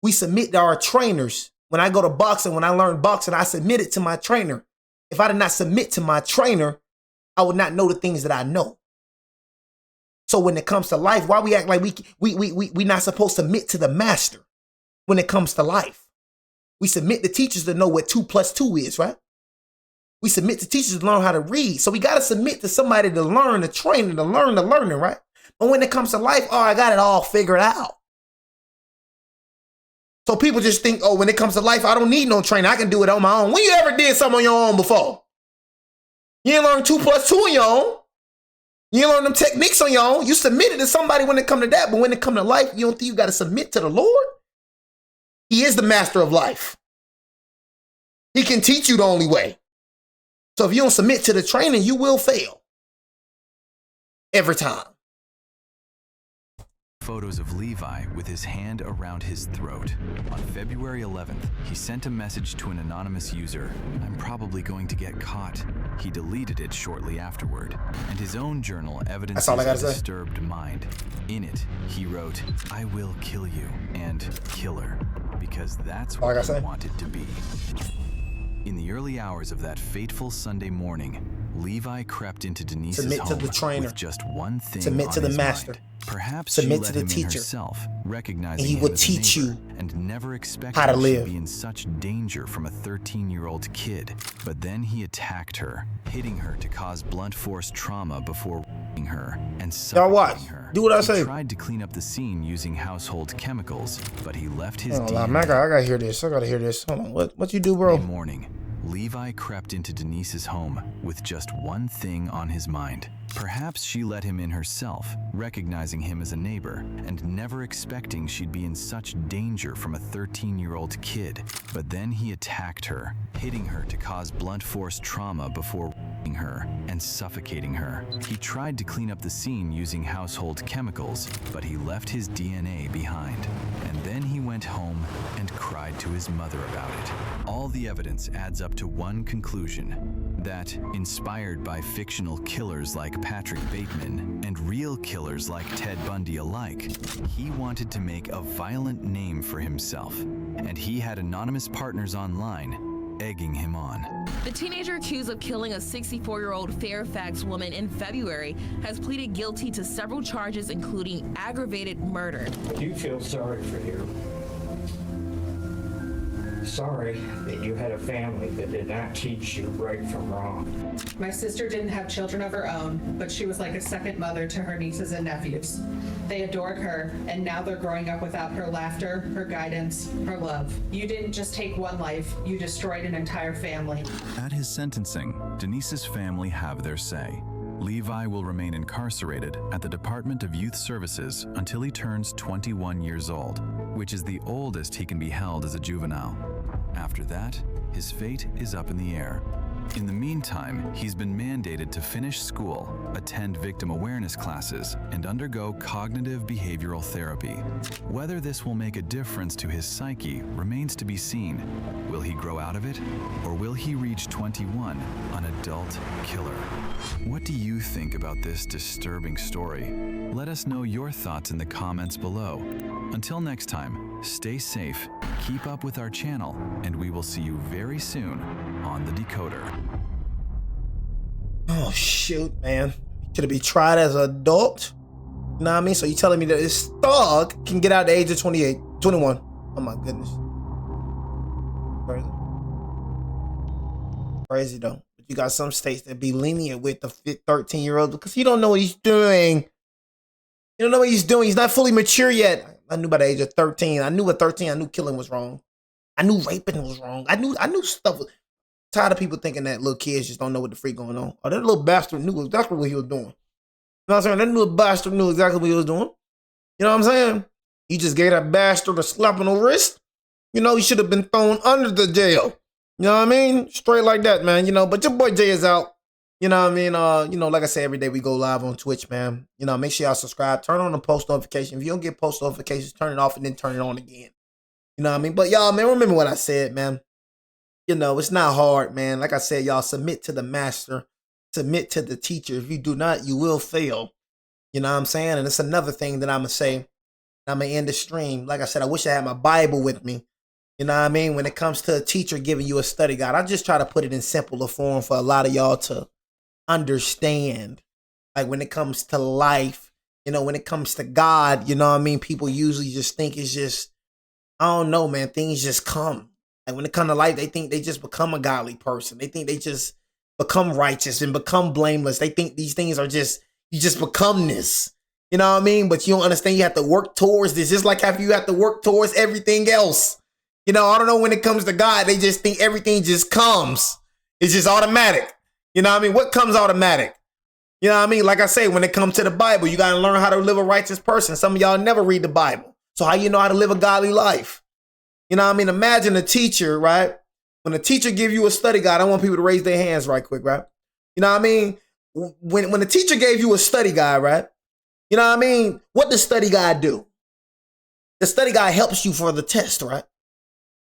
We submit to our trainers. When I go to boxing, when I learn boxing, I submit it to my trainer. If I did not submit to my trainer, I would not know the things that I know. So when it comes to life, why we act like we not supposed to submit to the master when it comes to life? We submit to teachers to know what 2 + 2 is, right? We submit to teachers to learn how to read. So we got to submit to somebody to learn, to train, to learn the learning, right? But when it comes to life, oh, I got it all figured out. So people just think, oh, when it comes to life, I don't need no trainer. I can do it on my own. When you ever did something on your own before? You ain't learn 2 + 2 on your own. You ain't learn them techniques on your own. You submitted to somebody when it come to that, but when it come to life, you don't think you got to submit to the Lord? He is the master of life. He can teach you the only way. So if you don't submit to the training, you will fail. Every time. Photos of Levi with his hand around his throat. On February 11th, he sent a message to an anonymous user. "I'm probably going to get caught." He deleted it shortly afterward, and his own journal evidences a disturbed mind. In it, he wrote, "I will kill you," and "killer," because that's what he wanted to be. In the early hours of that fateful Sunday morning, Levi crept into Denise's home with just one thing on his mind. Perhaps she let him in herself, recognizing him as a neighbor, and never expecting she'd be in such danger from a 13-year-old kid. But then he attacked her, hitting her to cause blunt force trauma before raping her and suffocating her. Do what I say. He tried to clean up the scene using household chemicals, but he left his I DNA. gotta hear this. I gotta hear this. Hold on. What you do, bro? That morning, Levi crept into Denise's home with just one thing on his mind. Perhaps she let him in herself, recognizing him as a neighbor, and never expecting she'd be in such danger from a 13-year-old kid. But then he attacked her, hitting her to cause blunt force trauma before raping her and suffocating her. He tried to clean up the scene using household chemicals, but he left his DNA behind. And then he went home and cried to his mother about it. All the evidence adds up to one conclusion: that, inspired by fictional killers like Patrick Bateman and real killers like Ted Bundy alike, he wanted to make a violent name for himself, and he had anonymous partners online egging him on. The teenager accused of killing a 64-year-old Fairfax woman in February has pleaded guilty to several charges, including aggravated murder. I do feel sorry for you. Sorry that you had a family that did not teach you right from wrong. My sister didn't have children of her own, but she was like a second mother to her nieces and nephews. They adored her, and now they're growing up without her laughter, her guidance, her love. You didn't just take one life, you destroyed an entire family. At his sentencing, Denise's family have their say. Levi will remain incarcerated at the Department of Youth Services until he turns 21 years old, which is the oldest he can be held as a juvenile. After that, his fate is up in the air. In the meantime, he's been mandated to finish school, attend victim awareness classes, and undergo cognitive behavioral therapy. Whether this will make a difference to his psyche remains to be seen. Will he grow out of it, or will he reach 21, an adult killer? What do you think about this disturbing story? Let us know your thoughts in the comments below. Until next time, stay safe, keep up with our channel, and we will see you very soon on The Decoder. Oh, shoot, man. Could it be tried as an adult? You know what I mean? So you telling me that this thug can get out at the age of 21. Oh, my goodness. Crazy. Crazy, though. But you got some states that be lenient with the 13-year-old because he don't know what he's doing. You don't know what he's doing. He's not fully mature yet. I knew by the age of 13. I knew at 13, I knew killing was wrong. I knew raping was wrong. I knew stuff. Tired of people thinking that little kids just don't know what the freak going on. Oh, that little bastard knew exactly what he was doing. You know what I'm saying? That little bastard knew exactly what he was doing. You know what I'm saying? He just gave that bastard a slap on the wrist. You know, he should have been thrown under the jail. You know what I mean? Straight like that, man. You know, but your boy Jay is out. You know what I mean? You know, like I say, every day we go live on Twitch, man. You know, make sure y'all subscribe. Turn on the post notification. If you don't get post notifications, turn it off and then turn it on again. You know what I mean? But y'all, man, remember what I said, man. You know, it's not hard, man. Like I said, y'all submit to the master. Submit to the teacher. If you do not, you will fail. You know what I'm saying? And it's another thing that I'm going to say. I'm going to end the stream. Like I said, I wish I had my Bible with me. You know what I mean? When it comes to a teacher giving you a study guide, I just try to put it in simpler form for a lot of y'all to understand. Like when it comes to life, you know, when it comes to God, you know what I mean? People usually just think it's just, I don't know, man. Things just come. Like when it comes to life, they think they just become a godly person. They think they just become righteous and become blameless. They think these things are just, you just become this. You know what I mean? But you don't understand you have to work towards this. Just like how you have to work towards everything else. You know, I don't know, when it comes to God, they just think everything just comes. It's just automatic. You know what I mean? What comes automatic? You know what I mean? Like I say, when it comes to the Bible, you got to learn how to live a righteous person. Some of y'all never read the Bible. So how you know how to live a godly life? You know what I mean? Imagine a teacher, right? When a teacher give you a study guide, I want people to raise their hands right quick, right? You know what I mean? When the teacher gave you a study guide, right? You know what I mean? What does study guide do? The study guide helps you for the test, right?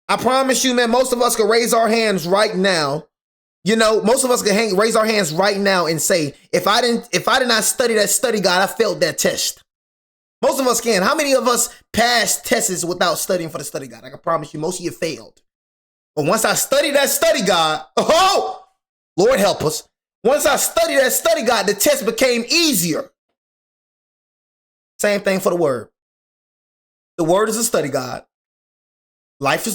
I promise you, man, most of us can raise our hands right now. You know, most of us can raise our hands right now and say, if I did not study that study guide, I failed that test. Most of us can. How many of us passed tests without studying for the study guide? I can promise you, most of you failed. But once I studied that study guide, oh, Lord help us. Once I studied that study guide, the test became easier. Same thing for the word. The word is a study guide. Life is